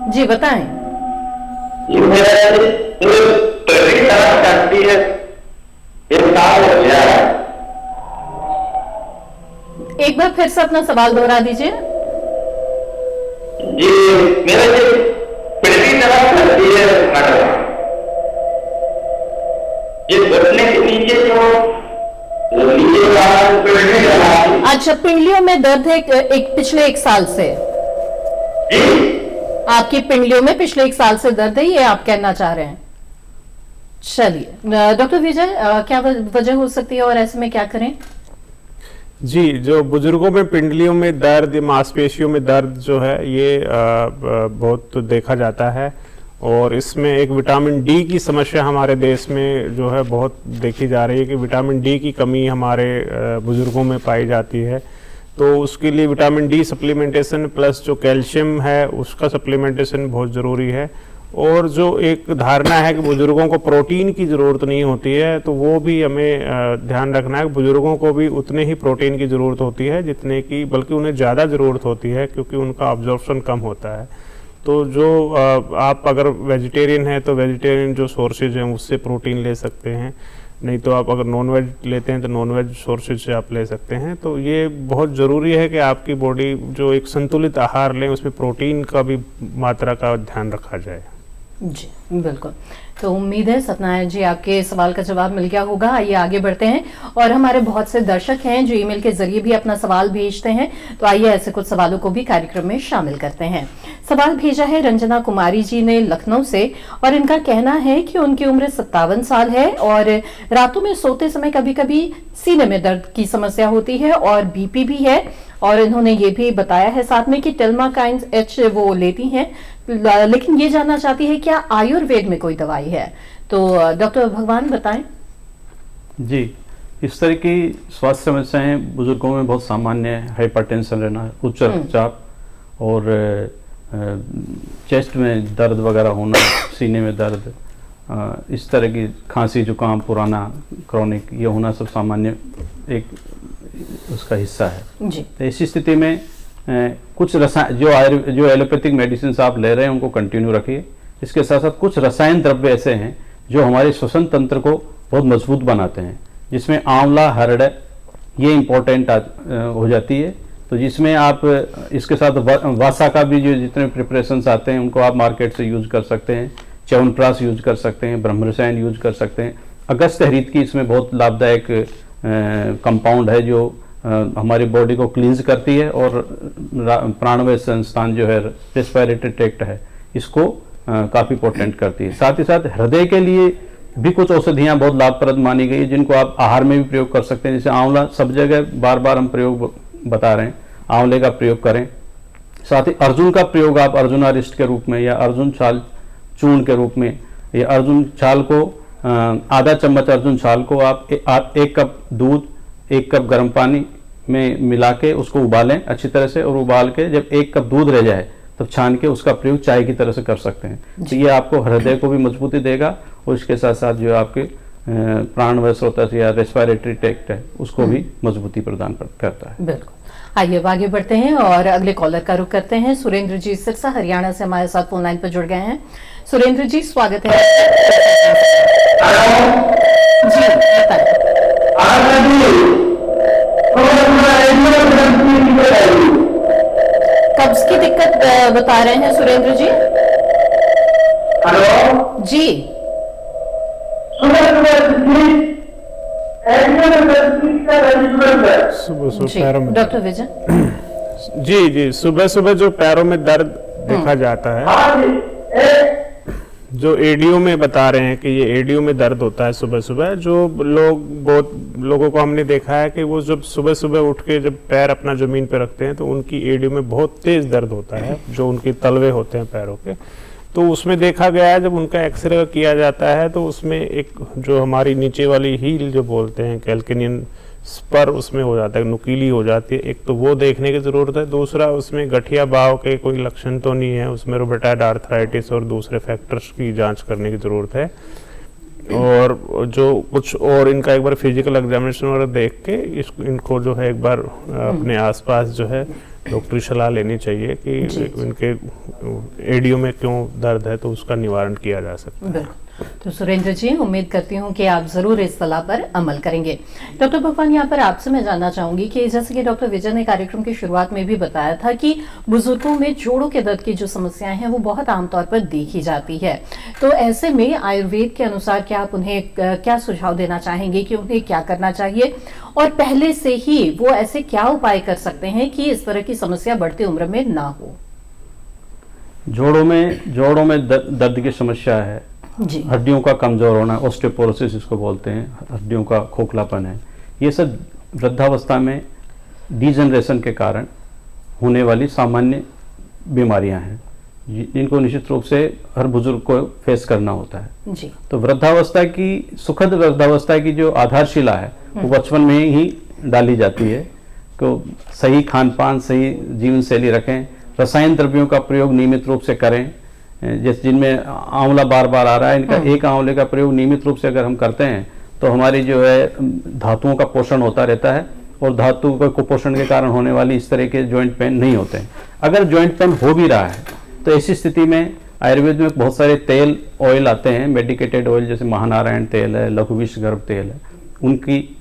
जी बताएं। करती है, एक साल हो गया है। एक बार फिर से अपना सवाल दोहरा दीजिए। जी मेरा ये पहली तरह करती है, ये घुटने के नीचे जो नीचे वाला पिंडली है। अच्छा, पिंडलियों में दर्द है एक पिछले 1 साल से? जी आपकी पिंडलियों में पिछले 1 साल से दर्द है, ये आप कहना चाह रहे हैं? चलिए डॉक्टर विजय, क्या वजह हो सकती है और ऐसे में क्या करें? जी, जो बुजुर्गों में पिंडलियों में दर्द, मांसपेशियों में दर्द जो है ये बहुत देखा जाता है, और इसमें एक विटामिन डी की समस्या हमारे देश में जो है बहुत देखी जा रही है कि विटामिन डी की कमी हमारे बुजुर्गों में पाई जाती है। तो उसके लिए विटामिन डी सप्लीमेंटेशन प्लस जो कैल्शियम है उसका सप्लीमेंटेशन बहुत ज़रूरी है। और जो एक धारणा है कि बुजुर्गों को प्रोटीन की ज़रूरत नहीं होती है, तो वो भी हमें ध्यान रखना है कि बुजुर्गों को भी उतने ही प्रोटीन की ज़रूरत होती है जितने की, बल्कि उन्हें ज़्यादा ज़रूरत होती है, क्योंकि उनका अब्जॉर्प्शन कम होता है। तो जो आप अगर वेजिटेरियन हैं तो वेजिटेरियन जो सोर्सेज हैं उससे प्रोटीन ले सकते हैं, नहीं तो आप अगर नॉन वेज लेते हैं तो नॉन वेज सोर्सेज से आप ले सकते हैं। तो ये बहुत ज़रूरी है कि आपकी बॉडी जो एक संतुलित आहार लें, उसमें प्रोटीन का भी मात्रा का ध्यान रखा जाए। जी बिल्कुल। तो उम्मीद है सत्यनारायण जी आपके सवाल का जवाब मिल गया होगा। आइए आगे बढ़ते हैं। और हमारे बहुत से दर्शक हैं जो ईमेल के जरिए भी अपना सवाल भेजते हैं, तो आइए ऐसे कुछ सवालों को भी कार्यक्रम में शामिल करते हैं। सवाल भेजा है रंजना कुमारी जी ने लखनऊ से, और इनका कहना है कि उनकी उम्र 57 साल है और रातों में सोते समय कभी कभी सीने में दर्द की समस्या होती है और बीपी भी है। और इन्होंने ये भी बताया है साथ में कि टेल्माकाइन एच वो लेती हैं, लेकिन ये जानना चाहती है क्या आयुर्वेद में कोई दवाई है? तो डॉक्टर भगवान बताएं। जी, इस तरह की स्वास्थ्य समस्याएं बुजुर्गों में बहुत सामान्य है। हाइपरटेंशन रहना, उच्च रक्तचाप और चेस्ट में दर्द वगैरह होना, सीने में दर्द, इस तरह की खांसी जुकाम पुराना क्रॉनिक ये होना सब सामान्य एक उसका हिस्सा है जी। तो ऐसी स्थिति में कुछ रसायन जो एलोपैथिक मेडिसिन आप ले रहे हैं उनको कंटिन्यू रखिए। इसके साथ साथ कुछ रसायन द्रव्य ऐसे हैं जो हमारे श्वसन तंत्र को बहुत मजबूत बनाते हैं, जिसमें आंवला, हरड़ ये इम्पोर्टेंट हो जाती है। तो जिसमें आप इसके साथ वासा का भी जो जितने प्रिपरेशंस आते हैं उनको आप मार्केट से यूज कर सकते हैं। च्यवनप्राश यूज कर सकते हैं, ब्रह्मरसायन यूज कर सकते हैं। अगस्त हरित की इसमें बहुत लाभदायक कंपाउंड है जो हमारी बॉडी को क्लींज करती है और प्राणवायु संस्थान जो है रेस्पिरेटरी ट्रैक्ट है इसको काफ़ी पोटेंट करती है। साथ ही साथ हृदय के लिए भी कुछ औषधियाँ बहुत लाभप्रद मानी गई है जिनको आप आहार में भी प्रयोग कर सकते हैं। जैसे आंवला, सब जगह बार बार हम प्रयोग बता रहे हैं, आंवले का प्रयोग करें। साथ ही अर्जुन का प्रयोग आप अर्जुनारिष्ट के रूप में या अर्जुन छाल चूर्ण के रूप में, या अर्जुन छाल को आधा चम्मच अर्जुन छाल को आप 1 कप दूध 1 कप गर्म पानी में मिला के उसको उबालें अच्छी तरह से, और उबाल के जब 1 कप दूध रह जाए तब छान के उसका प्रयोग चाय की तरह से कर सकते हैं। तो ये आपको हृदय को भी मजबूती देगा और इसके साथ साथ जो आपके प्राणवायु स्रोत या रेस्पिरेटरी ट्रैक्ट है उसको भी मजबूती प्रदान करता है। बिल्कुल। आइए आगे बढ़ते हैं और अगले कॉलर का रुख करते हैं। सुरेंद्र जी सिरसा हरियाणा से हमारे साथ फोन लाइन पर जुड़ गए हैं। सुरेंद्र जी स्वागत है। जी बताएं। कब्ज की दिक्कत बता रहे हैं सुरेंद्र जी? हेलो जी सुबह जी पैरों में डॉक्टर विजय। जी सुबह सुबह जो पैरों में दर्द देखा जाता है, जो एडियो में बता रहे हैं कि ये एडियो में दर्द होता है सुबह सुबह, जो बहुत लोगों को हमने देखा है कि वो जब सुबह सुबह उठ के जब पैर अपना जमीन पे रखते हैं तो उनकी एडियो में बहुत तेज दर्द होता है, जो उनके तलवे होते हैं पैरों के। तो उसमें देखा गया है, जब उनका एक्सरे किया जाता है तो उसमें एक जो हमारी नीचे वाली हील जो बोलते हैं कैल्केनियन स्पर, उसमें हो जाता है, नुकीली हो जाती है। एक तो वो देखने की ज़रूरत है, दूसरा उसमें गठिया बाव के कोई लक्षण तो नहीं है, उसमें रूमेटॉइड आर्थराइटिस और दूसरे फैक्टर्स की जांच करने की ज़रूरत है। और जो कुछ और इनका एक बार फिजिकल एग्जामिनेशन वगैरह देख के इनको जो है एक बार अपने आसपास जो है डॉक्टरी सलाह लेनी चाहिए कि इनके एडियो में क्यों दर्द है, तो उसका निवारण किया जा सकता है। तो सुरेंद्र जी, उम्मीद करती हूँ कि आप जरूर इस सलाह पर अमल करेंगे। डॉक्टर भगवान, यहाँ पर आपसे मैं जानना चाहूंगी कि जैसे कि डॉक्टर विजय ने कार्यक्रम की शुरुआत में भी बताया था कि बुजुर्गों में जोड़ों के दर्द की जो समस्याएं हैं वो बहुत आमतौर पर देखी जाती है, तो ऐसे में आयुर्वेद के अनुसार क्या आप उन्हें क्या सुझाव देना चाहेंगे कि उन्हें क्या करना चाहिए, और पहले से ही वो ऐसे क्या उपाय कर सकते हैं कि इस तरह की समस्या बढ़ती उम्र में ना हो? जोड़ों में दर्द की समस्या है जी। हड्डियों का कमजोर होना, ऑस्टियोपोरोसिस इसको बोलते हैं, हड्डियों का खोखलापन है। ये सब वृद्धावस्था में डिजनरेशन के कारण होने वाली सामान्य बीमारियां हैं, जिनको निश्चित रूप से हर बुजुर्ग को फेस करना होता है। जी। तो वृद्धावस्था की, सुखद वृद्धावस्था की जो आधारशिला है वो बचपन में ही डाली जाती है। तो सही खान पान, सही जीवन शैली रखें, रसायन द्रव्यों का प्रयोग नियमित रूप से करें। जैसे जिनमें आंवला बार बार आ रहा है, इनका एक आंवले का प्रयोग नियमित रूप से अगर हम करते हैं तो हमारी जो है धातुओं का पोषण होता रहता है, और धातु के कुपोषण के कारण होने वाली इस तरह के जॉइंट पेन नहीं होते हैं। अगर जॉइंट पेन हो भी रहा है तो ऐसी स्थिति में आयुर्वेद में बहुत सारे तेल, ऑयल आते हैं, मेडिकेटेड ऑयल, जैसे महानारायण तेल है, लघुविष गर्भ तेल है, उनकी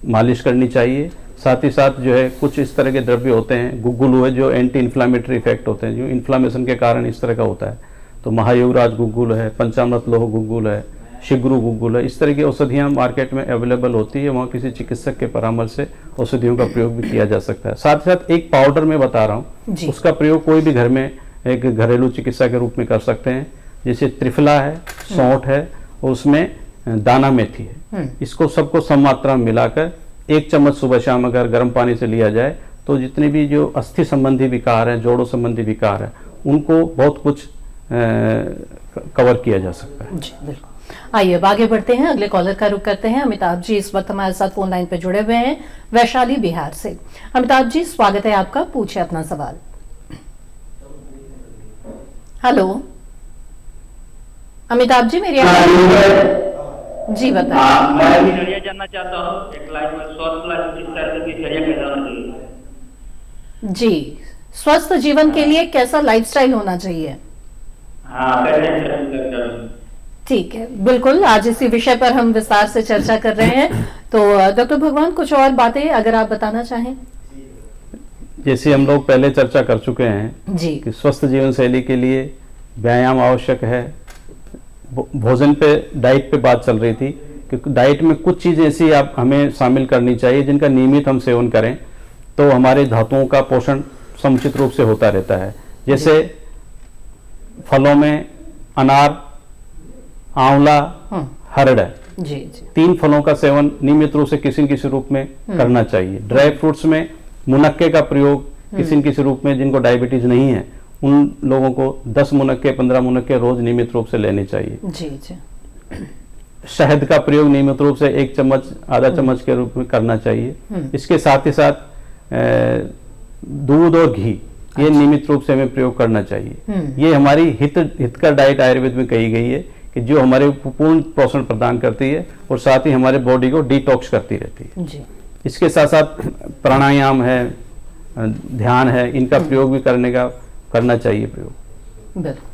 मालिश करनी चाहिए। साथ ही साथ जो है कुछ इस तरह के द्रव्य होते हैं, गुग्गुल है, जो एंटी इन्फ्लामेटरी इफेक्ट होते हैं, जो इन्फ्लामेशन के कारण इस तरह का होता है। तो महायुवराज गुग्गुल है, पंचामृत लोह गुग्गुल है, शिग्रु गुग्गुल है, इस तरह की औषधियाँ मार्केट में अवेलेबल होती है। वहाँ किसी चिकित्सक के परामर्श से औषधियों का प्रयोग भी किया जा सकता है। साथ ही साथ एक पाउडर में बता रहा हूँ, उसका प्रयोग कोई भी घर में एक घरेलू चिकित्सा के रूप में कर सकते हैं। जैसे त्रिफला है, सौंठ है, और उसमें दाना मेथी है, इसको सबको सम मात्रा में मिलाकर 1 चम्मच सुबह शाम अगर गर्म पानी से लिया जाए तो जितने भी जो अस्थि संबंधी विकार हैं, जोड़ों संबंधी विकार है, उनको बहुत कुछ कवर किया जा सकता है। जी बिल्कुल। आइए अब आगे बढ़ते हैं, अगले कॉलर का रुख करते हैं। अमिताभ जी इस वक्त हमारे साथ फोन लाइन पे जुड़े हुए हैं, वैशाली बिहार से। अमिताभ जी, स्वागत है आपका, पूछे अपना सवाल। हेलो अमिताभ जी, मेरी आवाज जी बताइए। मैं भी दिनचर्या जानना चाहता हूँ, एक लाइफ में स्वस्थ लाइफ किस तरह की दिनचर्या कैसे होना चाहिए? जी, स्वस्थ जीवन के लिए कैसा लाइफस्टाइल होना चाहिए? हाँ, कैसे? ठीक है, बिल्कुल, आज इसी विषय पर हम विस्तार से चर्चा कर रहे हैं। तो डॉक्टर भगवान, कुछ और बातें अगर आप बताना चाहें। जैसे हम लोग पहले चर्चा कर चुके हैं जी कि स्वस्थ जीवन शैली के लिए व्यायाम आवश्यक है। भोजन पे, डाइट पे बात चल रही थी कि डाइट में कुछ चीज़ें ऐसी आप हमें शामिल करनी चाहिए जिनका नियमित हम सेवन करें तो हमारे धातुओं का पोषण समुचित रूप से होता रहता है। जैसे फलों में अनार, आंवला, हरड़ है, जी जी 3 फलों का सेवन नियमित रूप से किसी न किसी रूप में करना चाहिए। ड्राई फ्रूट्स में मुनक्के का प्रयोग किसी न किसी रूप में, जिनको डायबिटीज नहीं है उन लोगों को 10 मुनक्के 15 मुनक्के रोज नियमित रूप से लेने चाहिए। जी जी। शहद का प्रयोग नियमित रूप से 1 चम्मच आधा चम्मच के रूप में करना चाहिए। इसके साथ ही साथ दूध और घी, ये नियमित रूप से हमें प्रयोग करना चाहिए। ये हमारी हितकर डाइट आयुर्वेद में कही गई है कि जो हमारे पूर्ण पोषण प्रदान करती है और साथ ही हमारे बॉडी को डिटॉक्स करती रहती है। जी। इसके साथ साथ प्राणायाम है, ध्यान है, इनका प्रयोग भी करना चाहिए प्रयोग। बिल्कुल।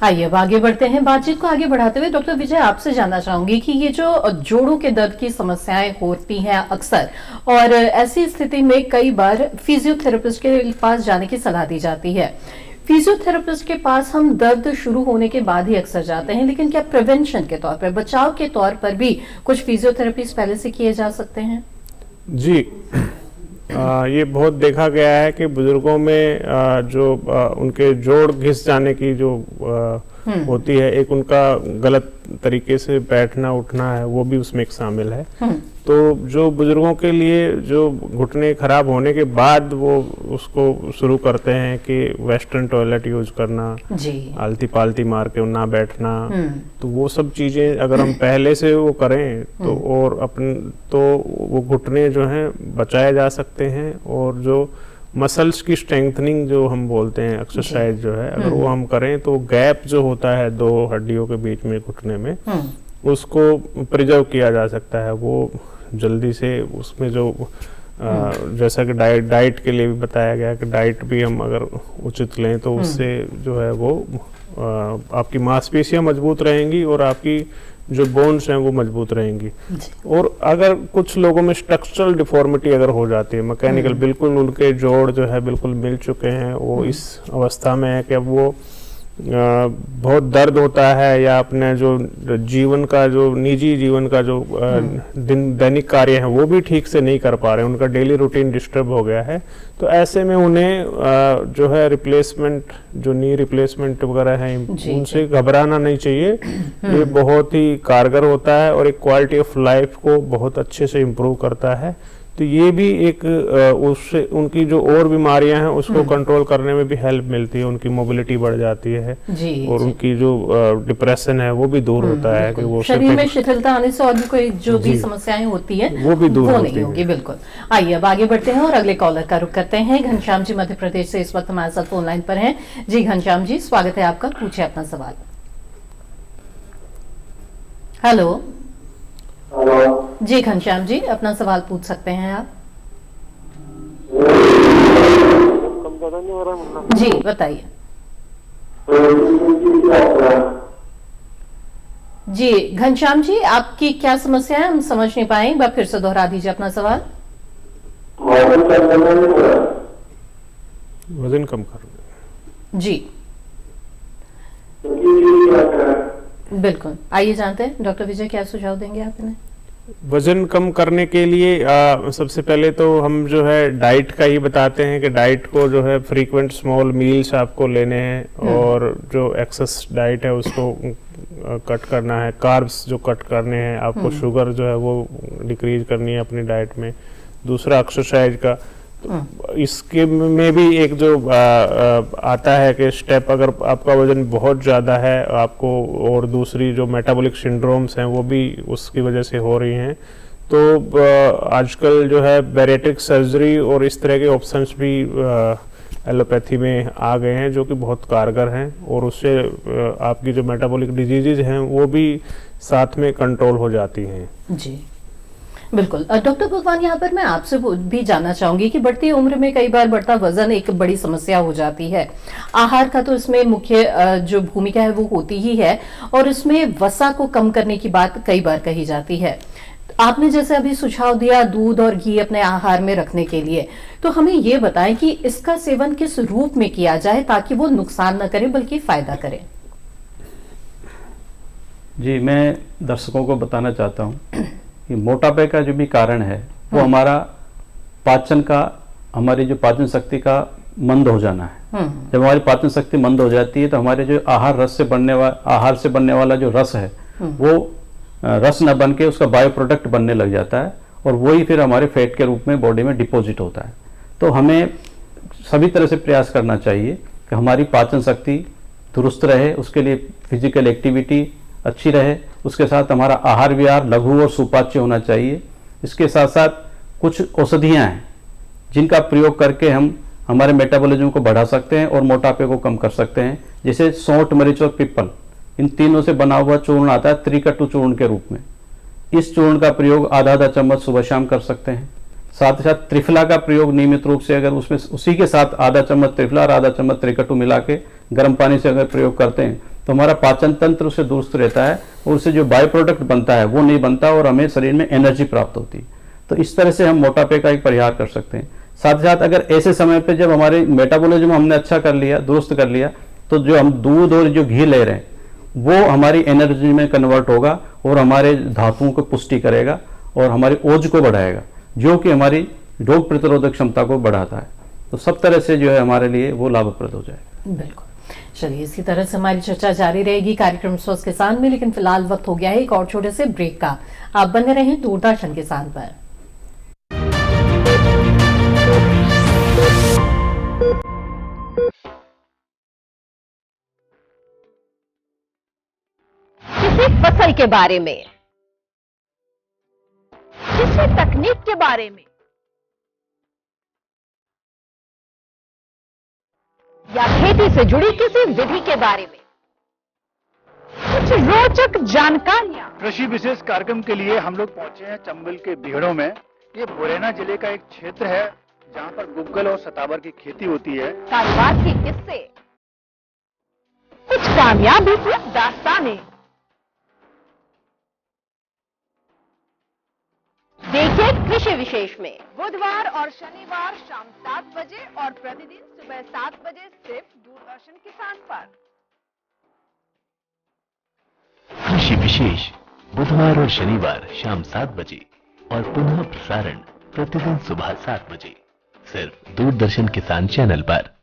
आइए अब आगे बढ़ते हैं, बातचीत को आगे बढ़ाते हुए डॉक्टर विजय आपसे जानना चाहूंगी कि ये जो जोड़ों के दर्द की समस्याएं होती हैं अक्सर, और ऐसी स्थिति में कई बार फिजियोथेरेपिस्ट के पास जाने की सलाह दी जाती है। फिजियोथेरेपिस्ट के पास हम दर्द शुरू होने के बाद ही अक्सर जाते हैं, लेकिन क्या प्रिवेंशन के तौर पर, बचाव के तौर पर भी कुछ फिजियोथेरेपीज पहले से किए जा सकते हैं? जी, ये बहुत देखा गया है कि बुजुर्गों में जो उनके जोड़ घिस जाने की जो होती है, एक उनका गलत तरीके से बैठना उठना है, वो भी उसमें एक शामिल है। तो जो बुजुर्गों के लिए जो घुटने खराब होने के बाद वो उसको शुरू करते हैं कि वेस्टर्न टॉयलेट यूज करना, जी, आलती पालती मार के ना बैठना, तो वो सब चीजें अगर हम पहले से वो करें तो और अपन तो वो घुटने जो हैं बचाए जा सकते हैं। और जो मसल्स की स्ट्रेंथनिंग जो हम बोलते हैं एक्सरसाइज जो है, अगर वो हम करें तो गैप जो होता है दो हड्डियों के बीच में घुटने में, उसको प्रिजर्व किया जा सकता है। वो जल्दी से उसमें जो जैसा कि डाइट के लिए भी बताया गया कि डाइट भी हम अगर उचित लें तो उससे जो है वो आपकी मांसपेशियां मजबूत रहेंगी और आपकी जो बोन्स हैं वो मजबूत रहेंगी। और अगर कुछ लोगों में स्ट्रक्चरल डिफॉर्मिटी अगर हो जाती है, मैकेनिकल, बिल्कुल उनके जोड़ जो है बिल्कुल मिल चुके हैं, वो इस अवस्था में है कि अब वो बहुत दर्द होता है या अपने जो जीवन का जो निजी जीवन का जो दैनिक कार्य है वो भी ठीक से नहीं कर पा रहे हैं, उनका डेली रूटीन डिस्टर्ब हो गया है, तो ऐसे में उन्हें जो है रिप्लेसमेंट, जो नी रिप्लेसमेंट वगैरह है, उनसे घबराना नहीं चाहिए। ये बहुत ही कारगर होता है और एक क्वालिटी ऑफ लाइफ को बहुत अच्छे से इम्प्रूव करता है। तो ये भी एक उससे उनकी जो और बीमारियां हैं उसको कंट्रोल करने में भी हेल्प मिलती है, उनकी मोबिलिटी बढ़ जाती है जी, और उनकी जो डिप्रेशन है वो भी दूर होता है कि वो शरीर में शिथिलता आने से और भी कोई जो भी समस्याएं होती है वो भी दूर होती नहीं होगी। बिल्कुल। आइए अब आगे बढ़ते हैं और अगले कॉलर का रुख करते हैं। घनश्याम जी मध्य प्रदेश से इस वक्त हमारे साथ फोन लाइन पर हैं। जी घनश्याम जी, स्वागत है आपका, पूछिए अपना सवाल। हेलो जी घनश्याम जी, अपना सवाल पूछ सकते हैं आप। जी बताइए। जी घनश्याम जी, आपकी क्या समस्या है, हम समझ नहीं पाए, एक बार फिर से दोहरा दीजिए अपना सवाल। वजन कम कर। जी बिल्कुल, आइए जानते हैं डॉक्टर विजय क्या सुझाव देंगे आप इन्हें। वजन कम करने के लिए सबसे पहले तो हम जो है डाइट का ही बताते हैं कि डाइट को जो है फ्रीक्वेंट स्मॉल मील्स आपको लेने हैं और जो एक्सेस डाइट है उसको कट करना है, कार्ब्स जो कट करने हैं आपको, शुगर जो है वो डिक्रीज करनी है अपनी डाइट में। दूसरा एक्सरसाइज का, तो इसके में भी एक जो आता है कि स्टेप, अगर आपका वजन बहुत ज़्यादा है आपको और दूसरी जो मेटाबॉलिक सिंड्रोम्स हैं वो भी उसकी वजह से हो रही हैं, तो आजकल जो है बैरिएट्रिक सर्जरी और इस तरह के ऑप्शंस भी एलोपैथी में आ गए हैं जो कि बहुत कारगर हैं और उससे आपकी जो मेटाबॉलिक डिजीजेज हैं वो भी साथ में कंट्रोल हो जाती हैं। जी बिल्कुल। डॉक्टर भगवान, यहाँ पर मैं आपसे भी जानना चाहूंगी कि बढ़ती उम्र में कई बार बढ़ता वजन एक बड़ी समस्या हो जाती है। आहार का तो इसमें मुख्य जो भूमिका है वो होती ही है और इसमें वसा को कम करने की बात कई बार कही जाती है। आपने जैसे अभी सुझाव दिया दूध और घी अपने आहार में रखने के लिए, तो हमें ये बताएं कि इसका सेवन किस रूप में किया जाए ताकि वो नुकसान न करे बल्कि फायदा करे। जी, मैं दर्शकों को बताना चाहता हूँ कि मोटापे का जो भी कारण है वो हमारा पाचन का, हमारी जो पाचन शक्ति का मंद हो जाना है। जब हमारी पाचन शक्ति मंद हो जाती है तो हमारे जो आहार से बनने वाला जो रस है वो रस न बन के उसका बायो प्रोडक्ट बनने लग जाता है और वही फिर हमारे फैट के रूप में बॉडी में डिपॉजिट होता है। तो हमें सभी तरह से प्रयास करना चाहिए कि हमारी पाचन शक्ति दुरुस्त रहे, उसके लिए फिजिकल एक्टिविटी अच्छी रहे, उसके साथ हमारा आहार विहार लघु और सुपाच्य होना चाहिए। इसके साथ साथ कुछ औषधियाँ हैं जिनका प्रयोग करके हम हमारे मेटाबॉलिज्म को बढ़ा सकते हैं और मोटापे को कम कर सकते हैं। जैसे सौंठ, मरीच और पीपल, इन तीनों से बना हुआ चूर्ण आता है त्रिकटु चूर्ण के रूप में। इस चूर्ण का प्रयोग आधा चम्मच सुबह शाम कर सकते हैं। साथ ही साथ त्रिफला का प्रयोग नियमित रूप से अगर उसमें उसी के साथ आधा चम्मच त्रिफला और आधा चम्मच त्रिकटु मिला के गर्म पानी से अगर प्रयोग करते हैं तो हमारा पाचन तंत्र उससे दुरुस्त रहता है और उससे जो बाय प्रोडक्ट बनता है वो नहीं बनता और हमें शरीर में एनर्जी प्राप्त होती है। तो इस तरह से हम मोटापे का एक परिहार कर सकते हैं। साथ ही साथ अगर ऐसे समय पे जब हमारे मेटाबॉलिज्म हमने अच्छा कर लिया, दुरुस्त कर लिया, तो जो हम दूध और जो घी ले रहे हैं वो हमारी एनर्जी में कन्वर्ट होगा और हमारे धातुओं को पुष्टि करेगा और हमारी ओज को बढ़ाएगा, जो कि हमारी रोग प्रतिरोधक क्षमता को बढ़ाता है। तो सब तरह से जो है हमारे लिए वो लाभप्रद हो जाएगा। बिल्कुल। चलिए इसी तरह से हमारी चर्चा जारी रहेगी कार्यक्रम स्वस्थ किसान में, लेकिन फिलहाल वक्त हो गया है एक और छोटे से ब्रेक का। आप बने रहें दूरदर्शन किसान पर। किसी फसल के बारे में, किसी तकनीक के बारे में, या खेती से जुड़ी किसी विधि के बारे में कुछ रोचक जानकारियां। कृषि विशेष कार्यक्रम के लिए हम लोग पहुंचे हैं चंबल के बीहड़ों में। ये मुरैना जिले का एक क्षेत्र है जहां पर गुग्गल और सतावर की खेती होती है। कारोबार के किस्से, कुछ कामयाबी की दास्तानें। देखिए कृषि विशेष में बुधवार और शनिवार शाम 7 बजे और प्रतिदिन सुबह 7 बजे सिर्फ दूरदर्शन किसान पर। कृषि विशेष बुधवार और शनिवार शाम 7 बजे और पुनः प्रसारण प्रतिदिन सुबह 7 बजे सिर्फ दूरदर्शन किसान चैनल पर।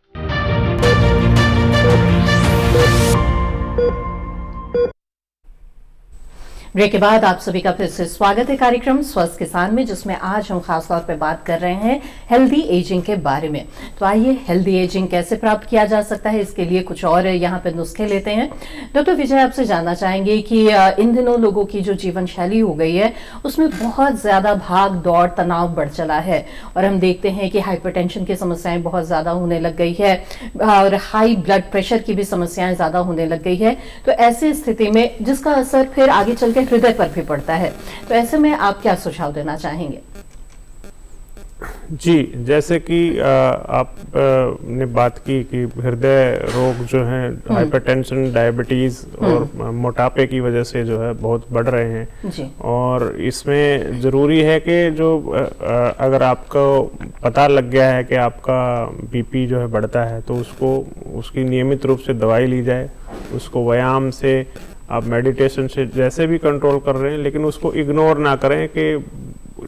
ब्रेक के बाद आप सभी का फिर से स्वागत है कार्यक्रम स्वस्थ किसान में, जिसमें आज हम खास तौर पे बात कर रहे हैं हेल्दी एजिंग के बारे में। तो आइए हेल्दी एजिंग कैसे प्राप्त किया जा सकता है, इसके लिए कुछ और यहाँ पे नुस्खे लेते हैं। डॉक्टर विजय, आपसे जानना चाहेंगे कि इन दिनों लोगों की जो जीवन शैली हो गई है उसमें बहुत ज्यादा भाग दौड़ तनाव बढ़ चला है, और हम देखते हैं कि हाइपरटेंशन की समस्याएं बहुत ज्यादा होने लग गई है और हाई ब्लड प्रेशर की भी समस्याएं ज्यादा होने लग गई है। तो ऐसी स्थिति में जिसका असर फिर आगे चल के हृदय पर भी पड़ता है, तो ऐसे में आप क्या सुझाव देना चाहेंगे? जी, जैसे कि आप ने बात की कि हृदय रोग जो है हाइपरटेंशन, डायबिटीज और मोटापे की वजह से जो है बहुत बढ़ रहे हैं जी। और इसमें ज़रूरी है कि जो अगर आपको पता लग गया है कि आपका बीपी जो है बढ़ता है तो उसकी नियमित रूप से दवाई ली जाए। उसको व्यायाम से, आप मेडिटेशन से जैसे भी कंट्रोल कर रहे हैं, लेकिन उसको इग्नोर ना करें कि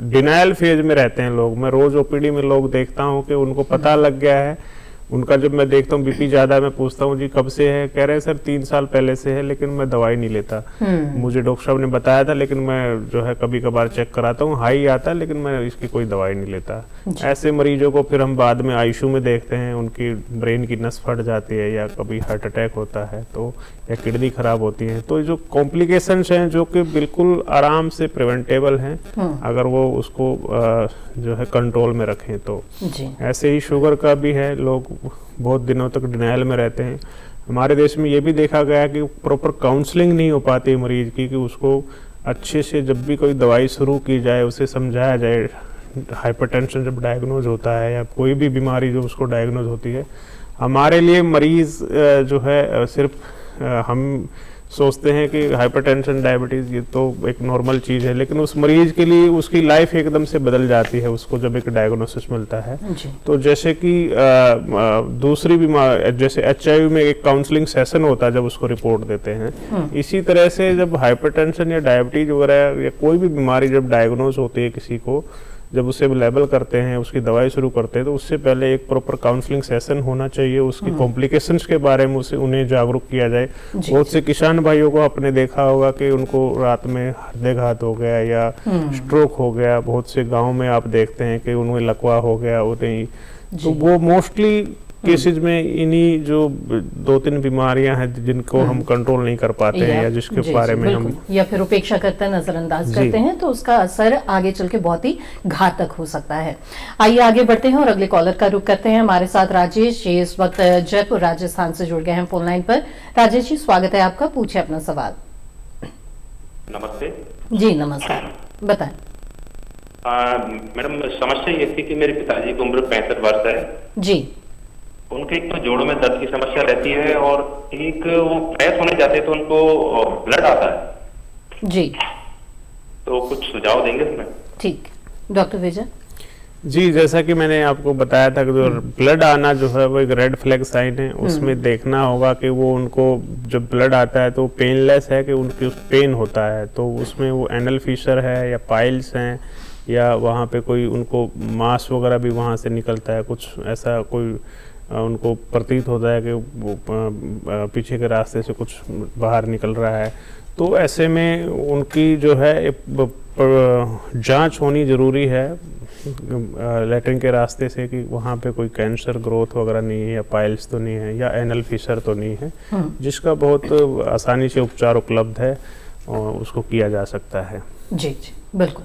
डिनायल फेज में रहते हैं लोग। मैं रोज ओपीडी में लोग देखता हूं कि उनको पता लग गया है, उनका जब मैं देखता हूँ बीपी ज्यादा, मैं पूछता हूँ जी कब से है, कह रहे हैं सर 3 साल पहले से है, लेकिन मैं दवाई नहीं लेता। मुझे डॉक्टर साहब ने बताया था, लेकिन मैं जो है कभी कभार चेक कराता हूँ, हाई आता है, लेकिन मैं इसकी कोई दवाई नहीं लेता। ऐसे मरीजों को फिर हम बाद में आईसीयू में देखते हैं, उनकी ब्रेन की नस फट जाती है या कभी हार्ट अटैक होता है तो, या किडनी खराब होती है। तो जो कॉम्प्लिकेशंस हैं जो कि बिल्कुल आराम से प्रिवेंटेबल हैं अगर वो उसको जो है कंट्रोल में रखें तो। ऐसे ही शुगर का भी है, लोग बहुत दिनों तक डिनायल में रहते हैं। हमारे देश में ये भी देखा गया कि प्रॉपर काउंसलिंग नहीं हो पाती मरीज की, कि उसको अच्छे से जब भी कोई दवाई शुरू की जाए उसे समझाया जाए। हाइपरटेंशन जब डायग्नोज होता है या कोई भी बीमारी जो उसको डायग्नोज होती है, हमारे लिए मरीज जो है सिर्फ हम सोचते हैं कि हाइपरटेंशन, डायबिटीज ये तो एक नॉर्मल चीज़ है, लेकिन उस मरीज के लिए उसकी लाइफ एकदम से बदल जाती है उसको जब एक डायग्नोसिस मिलता है। तो जैसे कि दूसरी बीमारी, जैसे HIV में एक काउंसलिंग सेशन होता है जब उसको रिपोर्ट देते हैं, इसी तरह से जब हाइपरटेंशन या डायबिटीज वगैरह या कोई भी बीमारी जब डायग्नोज होती है किसी को, जब उसे लेबल करते हैं, उसकी दवाई शुरू करते हैं, तो उससे पहले एक प्रॉपर काउंसलिंग सेशन होना चाहिए। उसकी कॉम्प्लिकेशंस के बारे में उन्हें जागरूक किया जाए। बहुत से किसान भाइयों को आपने देखा होगा कि उनको रात में हृदयघात हो गया या स्ट्रोक हो गया। बहुत से गाँव में आप देखते हैं कि उन्हें लकवा हो गया, उन्हें तो वो मोस्टली केसेज में इन्हीं जो 2-3 बीमारियां हैं जिनको हम कंट्रोल नहीं कर पाते हैं या जिसके बारे में हम या फिर उपेक्षा करते हैं, नजरअंदाज करते हैं, तो उसका असर आगे चल के बहुत ही घातक हो सकता है। आइए आगे बढ़ते हैं और अगले कॉलर का रुख करते हैं। हमारे साथ राजेश जी इस वक्त जयपुर राजस्थान से जुड़ गए हैं फोन लाइन पर। राजेश जी, स्वागत है आपका, पूछे अपना सवाल। नमस्ते जी नमस्कार, बताएं। मैडम, समस्या ये थी कि मेरे पिताजी की उम्र 65 वर्ष है जी। उनके एक तो जोड़ों में दर्द की समस्या रहती है और एक वो फ्रेश होने जाते हैं तो उनको ब्लड आता है जी। तो कुछ सुझाव देंगे इसमें? ठीक, डॉक्टर विजय जी, जैसा कि मैंने आपको बताया था कि जो ब्लड आना जो है वो एक रेड फ्लैग साइन है। उसमें देखना होगा कि वो उनको जब ब्लड आता है तो पेनलेस है कि उनकी पेन होता है, तो उसमें वो एनल फिशर है या पाइल्स हैं या वहाँ पे कोई उनको मांस वगैरह भी वहाँ से निकलता है, कुछ ऐसा कोई उनको प्रतीत होता है कि वो पीछे के रास्ते से कुछ बाहर निकल रहा है, तो ऐसे में उनकी जो है जांच होनी ज़रूरी है लैट्रिन के रास्ते से कि वहाँ पे कोई कैंसर ग्रोथ वगैरह नहीं है, या पाइल्स तो नहीं है, या एनल फिशर तो नहीं है, जिसका बहुत आसानी से उपचार उपलब्ध है और उसको किया जा सकता है। जी जी बिल्कुल।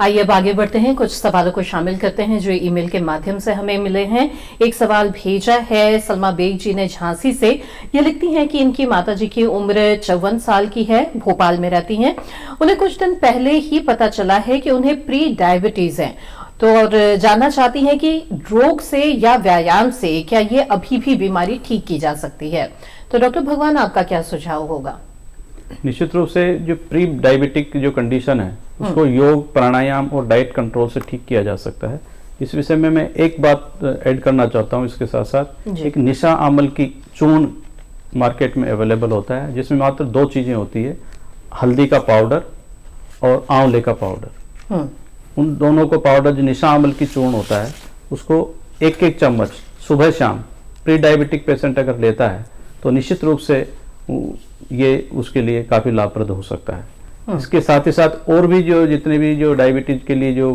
आइए अब आगे बढ़ते हैं, कुछ सवालों को शामिल करते हैं जो ईमेल के माध्यम से हमें मिले हैं। एक सवाल भेजा है सलमा बेग जी ने झांसी से। ये लिखती हैं कि इनकी माताजी की उम्र 54 साल की है, भोपाल में रहती हैं। उन्हें कुछ दिन पहले ही पता चला है कि उन्हें प्री डायबिटीज है, तो और जानना चाहती हैं कि योग से या व्यायाम से क्या ये अभी भी बीमारी ठीक की जा सकती है। तो डॉक्टर भगवान, आपका क्या सुझाव होगा? निश्चित रूप से जो प्री डायबिटिक जो कंडीशन है उसको योग, प्राणायाम और डाइट कंट्रोल से ठीक किया जा सकता है। इस विषय में मैं एक बात ऐड करना चाहता हूँ इसके साथ साथ, एक निशा आमल की चूर्ण मार्केट में अवेलेबल होता है, जिसमें मात्र 2 चीजें होती है, हल्दी का पाउडर और आंवले का पाउडर। उन दोनों को पाउडर, जो निशा आमल की चूर्ण होता है, उसको 1-1 चम्मच सुबह शाम प्री डायबिटिक पेशेंट अगर लेता है तो निश्चित रूप से ये उसके लिए काफी लाभप्रद हो सकता है। इसके साथ ही साथ और भी जो जितने भी जो डायबिटीज के लिए जो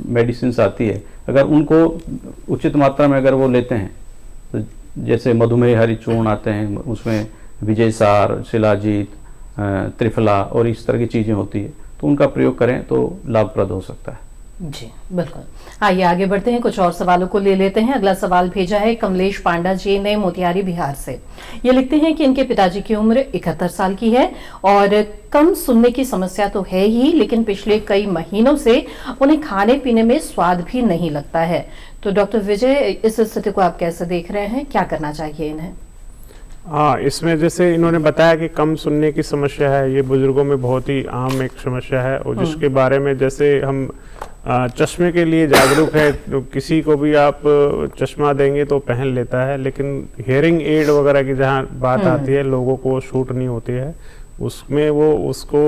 मेडिसिन आती है, अगर उनको उचित मात्रा में अगर वो लेते हैं, तो जैसे मधुमेह हरी चूर्ण आते हैं, उसमें विजयसार, शिलाजीत, त्रिफला और इस तरह की चीजें होती है, तो उनका प्रयोग करें तो लाभप्रद हो सकता है। जी बिल्कुल। आइए आगे बढ़ते हैं, कुछ और सवालों को ले लेते हैं। अगला सवाल भेजा है कमलेश पांडा जी ने मोतिहारी बिहार से। ये लिखते हैं कि इनके पिताजी की उम्र 71 साल की है और कम सुनने की समस्या तो है ही, लेकिन पिछले कई महीनों से उन्हें खाने पीने में स्वाद भी नहीं लगता है। तो डॉक्टर विजय, इस स्थिति को आप कैसे देख रहे हैं, क्या करना चाहिए इन्हें? हाँ, इसमें जैसे इन्होंने बताया कि कम सुनने की समस्या है, ये बुजुर्गों में बहुत ही आम एक समस्या है, और जिसके बारे में जैसे हम चश्मे के लिए जागरूक है, तो किसी को भी आप चश्मा देंगे तो पहन लेता है, लेकिन हियरिंग एड वगैरह की जहाँ बात आती है, लोगों को शूट नहीं होती है, उसमें वो उसको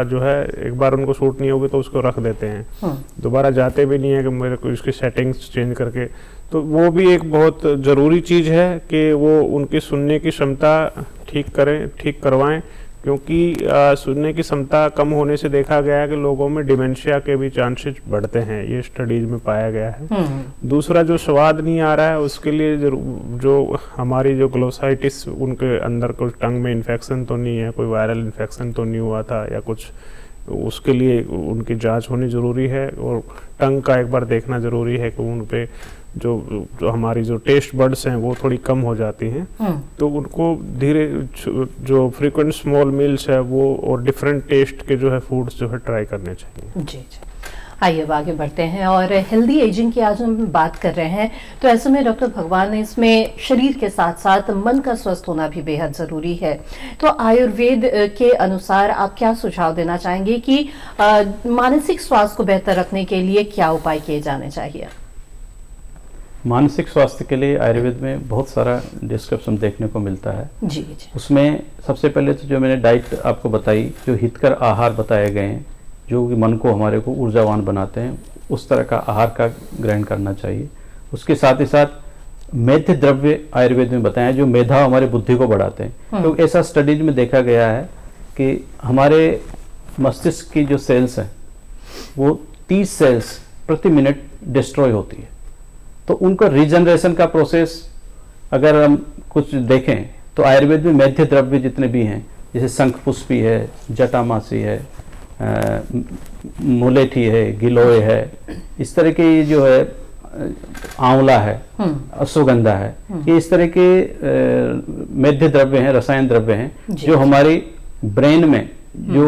जो है एक बार उनको शूट नहीं होगी तो उसको रख देते हैं, दोबारा जाते भी नहीं है कि मेरे को इसकी सेटिंग्स चेंज करके। तो वो भी एक बहुत ज़रूरी चीज़ है कि वो उनकी सुनने की क्षमता ठीक करें, ठीक करवाएं, क्योंकि सुनने की क्षमता कम होने से देखा गया है कि लोगों में डिमेंशिया के भी चांसेस बढ़ते हैं, ये स्टडीज में पाया गया है। दूसरा, जो स्वाद नहीं आ रहा है उसके लिए जो हमारी जो ग्लोसाइटिस, उनके अंदर कोई टंग में इन्फेक्शन तो नहीं है, कोई वायरल इन्फेक्शन तो नहीं हुआ था या कुछ, उसके लिए उनकी जांच होनी ज़रूरी है, और टंग का एक बार देखना ज़रूरी है कि उन पे जो हमारी जो टेस्ट बड्स हैं वो थोड़ी कम हो जाती हैं, तो उनको धीरे जो फ्रीक्वेंट स्मॉल मील्स है वो और डिफरेंट टेस्ट के जो है फूड्स जो है ट्राई करने चाहिए। जी जी। आइए अब आगे बढ़ते हैं, और हेल्दी एजिंग की आज हम बात कर रहे हैं, तो ऐसे में डॉक्टर भगवान, इसमें शरीर के साथ साथ मन का स्वस्थ होना भी बेहद जरूरी है। तो आयुर्वेद के अनुसार आप क्या सुझाव देना चाहेंगे कि मानसिक स्वास्थ्य को बेहतर रखने के लिए क्या उपाय किए जाने चाहिए? मानसिक स्वास्थ्य के लिए आयुर्वेद में बहुत सारा डिस्क्रिप्शन देखने को मिलता है। जी जी। उसमें सबसे पहले तो जो मैंने डाइट आपको बताई, जो हितकर आहार बताए गए हैं, जो कि मन को हमारे को ऊर्जावान बनाते हैं, उस तरह का आहार का ग्रहण करना चाहिए। उसके साथ ही साथ मेध द्रव्य आयुर्वेद में बताया, जो मेधा हमारे बुद्धि को बढ़ाते हैं। तो ऐसा स्टडीज में देखा गया है कि हमारे मस्तिष्क की जो सेल्स हैं वो 30 सेल्स प्रति मिनट डिस्ट्रॉय होती है, तो उनको रीजनरेशन का प्रोसेस अगर हम कुछ देखें तो आयुर्वेद में मेध्य द्रव्य जितने भी हैं, जैसे शंखपुष्पी है, जटामासी है, मुलेठी है, गिलोय है, इस तरह के जो है आंवला है, अश्वगंधा है, ये इस तरह के मेध्य द्रव्य हैं, रसायन द्रव्य हैं, जो हमारी ब्रेन में जो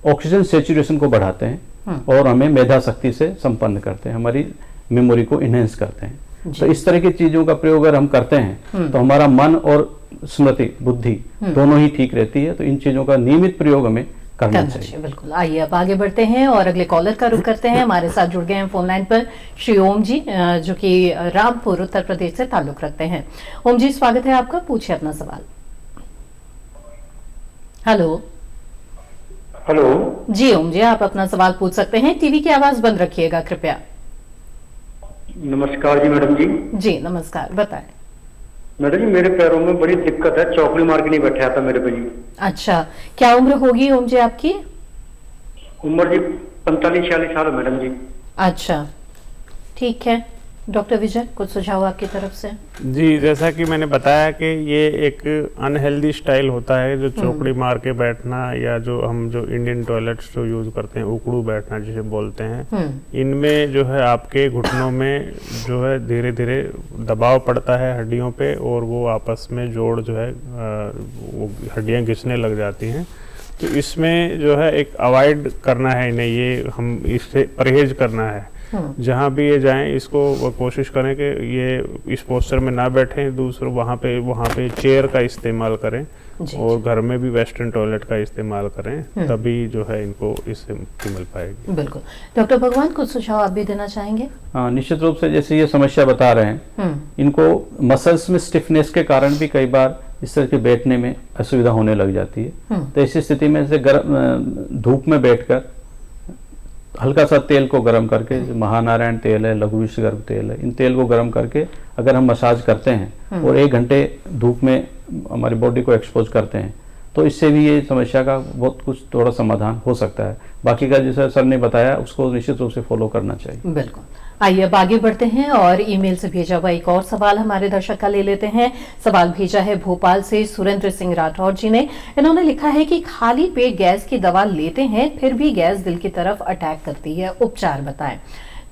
ऑक्सीजन सेचुरेशन को बढ़ाते हैं और हमें मेधा शक्ति से संपन्न करते हैं, हमारी मेमोरी को इनहेंस करते हैं। तो इस तरह की चीजों का प्रयोग अगर हम करते हैं तो हमारा मन और स्मृति, बुद्धि दोनों ही ठीक रहती है। तो इन चीजों का नियमित प्रयोग हमें करना चाहिए। बिल्कुल। आइए अब आगे बढ़ते हैं और अगले कॉलर का रुख करते हैं। हमारे साथ जुड़ गए हैं फोन लाइन पर श्री ओम जी, जो कि रामपुर उत्तर प्रदेश से ताल्लुक रखते हैं। ओम जी, स्वागत है आपका, पूछिए अपना सवाल। हेलो। हेलो जी ओम जी, आप अपना सवाल पूछ सकते हैं। टीवी की आवाज बंद रखिएगा कृपया। नमस्कार जी मैडम जी। जी नमस्कार, बताएं। मैडम जी मेरे पैरों में बड़ी दिक्कत है, चौकड़ी मार के नहीं बैठा आता मेरे पे जी। अच्छा, क्या उम्र होगी ओम जी आपकी? उम्र जी 45-46 साल है मैडम जी। अच्छा, ठीक है। डॉक्टर विजय, कुछ सुझाव आपकी तरफ से? जी, जैसा कि मैंने बताया कि ये एक अनहेल्दी स्टाइल होता है जो चौकड़ी मार के बैठना, या जो हम जो इंडियन टॉयलेट्स जो यूज करते हैं उकड़ू बैठना जिसे बोलते हैं, इनमें जो है आपके घुटनों में जो है धीरे धीरे दबाव पड़ता है हड्डियों पे, और वो आपस में जोड़ जो है वो हड्डियां घिसने लग जाती हैं। तो इसमें जो है एक अवॉइड करना है इन्हें, ये हम इससे परहेज करना है। जहाँ भी ये जाएं इसको वो कोशिश करें कि ये इस पोस्चर में ना बैठें। दूसरा वहाँ पे चेयर का इस्तेमाल करें, और घर में भी वेस्टर्न टॉयलेट का इस्तेमाल करें, तभी जो है इनको इससे मुक्ति मिल पाएगी। बिल्कुल। डॉक्टर भगवान, कुछ सुझाव आप भी देना चाहेंगे? हाँ, निश्चित रूप से जैसे ये समस्या बता रहे हैं, इनको मसल्स में स्टिफनेस के कारण भी कई बार इस तरह के बैठने में असुविधा होने लग जाती है। तो ऐसी स्थिति में से धूप में बैठकर हल्का सा तेल को गर्म करके, महानारायण तेल है, लघु विषगर्भ तेल है, इन तेल को गर्म करके अगर हम मसाज करते हैं और 1 घंटे धूप में हमारी बॉडी को एक्सपोज करते हैं, तो इससे भी ये समस्या का बहुत कुछ थोड़ा समाधान हो सकता है। बाकी का जैसा सर ने बताया उसको निश्चित रूप से फॉलो करना चाहिए। बिल्कुल। आइए अब आगे बढ़ते हैं और ईमेल से भेजा हुआ एक और सवाल हमारे दर्शक का ले लेते हैं। सवाल भेजा है भोपाल से सुरेंद्र सिंह राठौर जी ने। इन्होंने लिखा है कि खाली पेट गैस की दवा लेते हैं, फिर भी गैस दिल की तरफ अटैक करती है, उपचार बताएं।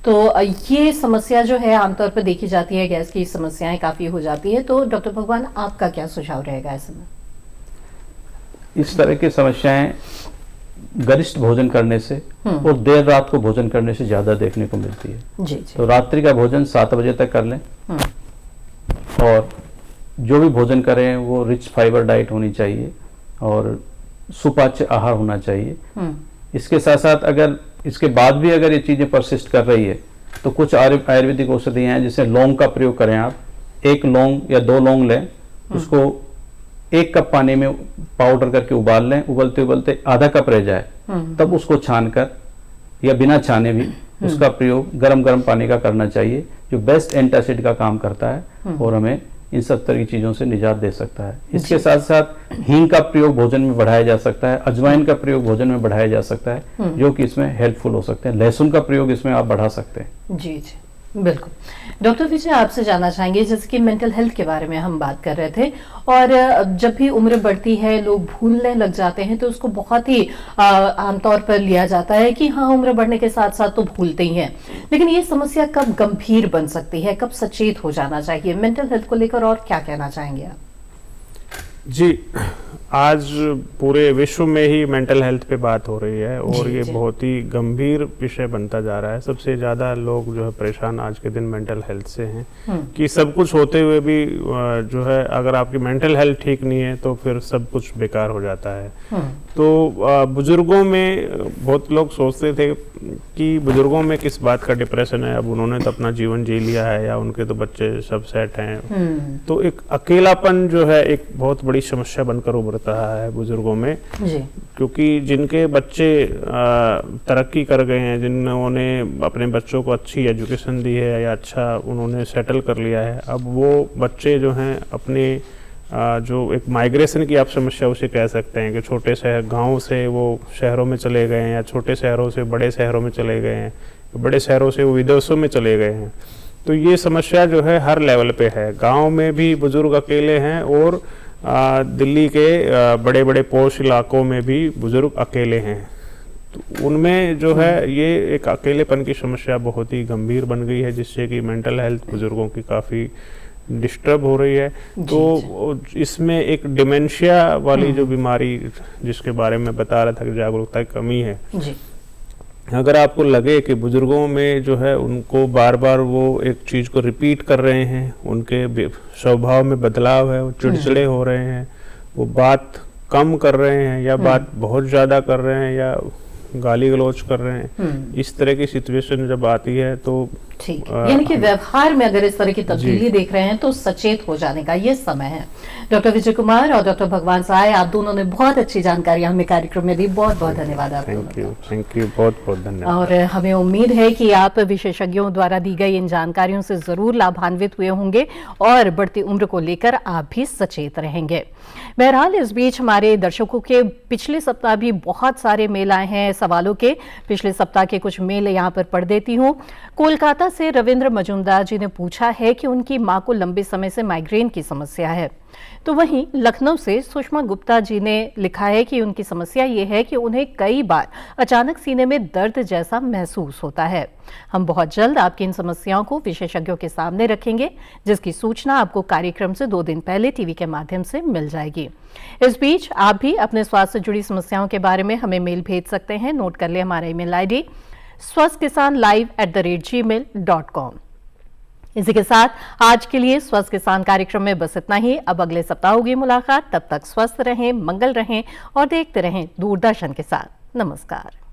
तो ये समस्या जो है आमतौर पर देखी जाती है, गैस की समस्याएं काफी हो जाती है। तो डॉक्टर भगवान, आपका क्या सुझाव रहेगा ऐसे में? इस तरह की समस्याएं गरिष्ठ भोजन करने से और देर रात को भोजन करने से ज्यादा देखने को मिलती है। जी। तो रात्रि का भोजन 7 बजे तक कर लें, और जो भी भोजन करें वो रिच फाइबर डाइट होनी चाहिए और सुपाच्य आहार होना चाहिए। इसके साथ साथ अगर इसके बाद भी अगर ये चीजें परसिस्ट कर रही है तो कुछ आयुर्वेदिक औषधियां हैं, जिससे लौंग का प्रयोग करें। आप 1 लौंग या 2 लौंग लें, उसको 1 कप पानी में पाउडर करके उबाल लें, उबलते उबलते आधा कप रह जाए तब उसको छान कर या बिना छाने भी उसका प्रयोग गरम गरम पानी का करना चाहिए, जो बेस्ट एंटासिड का काम करता है और हमें इन सब तरह की चीजों से निजात दे सकता है। इसके साथ साथ हींग का प्रयोग भोजन में बढ़ाया जा सकता है, अजवाइन का प्रयोग भोजन में बढ़ाया जा सकता है, जो कि इसमें हेल्पफुल हो सकते हैं। लहसुन का प्रयोग इसमें आप बढ़ा सकते हैं। जी जी, बिल्कुल। डॉक्टर विजय, आपसे जानना चाहेंगे, जैसे कि मेंटल हेल्थ के बारे में हम बात कर रहे थे, और जब भी उम्र बढ़ती है लोग भूलने लग जाते हैं, तो उसको बहुत ही आमतौर पर लिया जाता है कि हाँ, उम्र बढ़ने के साथ साथ तो भूलते ही हैं। लेकिन ये समस्या कब गंभीर बन सकती है, कब सचेत हो जाना चाहिए मेंटल हेल्थ को लेकर, और क्या कहना चाहेंगे आप? जी, आज पूरे विश्व में ही मेंटल हेल्थ पे बात हो रही है, और ये बहुत ही गंभीर विषय बनता जा रहा है। सबसे ज़्यादा लोग जो है परेशान आज के दिन मेंटल हेल्थ से हैं, कि सब कुछ होते हुए भी जो है अगर आपकी मेंटल हेल्थ ठीक नहीं है तो फिर सब कुछ बेकार हो जाता है। तो बुजुर्गों में बहुत लोग सोचते थे कि बुजुर्गों में किस बात का डिप्रेशन है, अब उन्होंने तो अपना जीवन जी लिया है, या उनके तो बच्चे सब सेट हैं। तो एक अकेलापन जो है एक बहुत बड़ी समस्या बनकर उभर रहा है बुजुर्गों में, क्योंकि जिनके बच्चे तरक्की कर गए हैं, जिन्होंने अपने बच्चों को अच्छी एजुकेशन दी है या अच्छा उन्होंने सेटल कर लिया है, अब वो बच्चे जो हैं अपने जो एक माइग्रेशन की आप समस्या उसे कह सकते हैं, कि छोटे शहर गाँव से वो शहरों में चले गए हैं, या छोटे शहरों से बड़े शहरों में चले गए हैं, बड़े शहरों से वो विदेशों में चले गए हैं। तो ये समस्या जो है हर लेवल पे है। गाँव में भी बुजुर्ग अकेले हैं, और दिल्ली के बड़े बड़े पॉश इलाकों में भी बुजुर्ग अकेले हैं। तो उनमें जो है ये एक अकेलेपन की समस्या बहुत ही गंभीर बन गई है, जिससे कि मेंटल हेल्थ बुजुर्गों की काफ़ी डिस्टर्ब हो रही है। तो इसमें एक डिमेंशिया वाली जो बीमारी जिसके बारे में बता रहा था कि जागरूकता की कमी है, अगर आपको लगे कि बुजुर्गों में जो है उनको बार बार वो एक चीज़ को रिपीट कर रहे हैं, उनके स्वभाव में बदलाव है, वो चिड़चिड़े हो रहे हैं, वो बात कम कर रहे हैं या बात बहुत ज़्यादा कर रहे हैं या गाली गलौज कर रहे हैं, इस तरह की सिचुएशन जब आती है तो ठीक, यानी कि व्यवहार में अगर इस तरह की तब्दीली देख रहे हैं तो सचेत हो जाने का ये समय है। डॉक्टर विजय कुमार और डॉक्टर भगवान सहाय, आप दोनों ने बहुत अच्छी जानकारी हमें कार्यक्रम में दी। बहुत बहुत धन्यवाद आप दोनों का। थैंक यू, बहुत बहुत धन्यवाद। और हमें उम्मीद है कि आप विशेषज्ञों द्वारा दी गई इन जानकारियों से जरूर लाभान्वित हुए होंगे और बढ़ती उम्र को लेकर आप भी सचेत रहेंगे। बहरहाल इस बीच हमारे दर्शकों के पिछले सप्ताह भी बहुत सारे मेल आए हैं सवालों के। पिछले सप्ताह के कुछ मेल यहाँ पर पढ़ देती हूँ। कोलकाता से रविंद्र मजूमदार जी ने पूछा है कि उनकी मां को लंबे समय से माइग्रेन की समस्या है। तो वहीं लखनऊ से सुषमा गुप्ता जी ने लिखा है कि उनकी समस्या ये है कि उन्हें कई बार अचानक सीने में दर्द जैसा महसूस होता है। हम बहुत जल्द आपकी इन समस्याओं को विशेषज्ञों के सामने रखेंगे, जिसकी सूचना आपको कार्यक्रम से 2 दिन पहले टीवी के माध्यम से मिल जाएगी। इस बीच आप भी अपने स्वास्थ्य से जुड़ी समस्याओं के बारे में हमें मेल भेज सकते हैं। नोट कर ले हमारा ईमेल आईडी swasthkisanlive@gmail.com। इसी के साथ आज के लिए स्वस्थ किसान कार्यक्रम में बस इतना ही। अब अगले सप्ताह होगी मुलाकात। तब तक स्वस्थ रहें, मंगल रहें और देखते रहें दूरदर्शन के साथ। नमस्कार।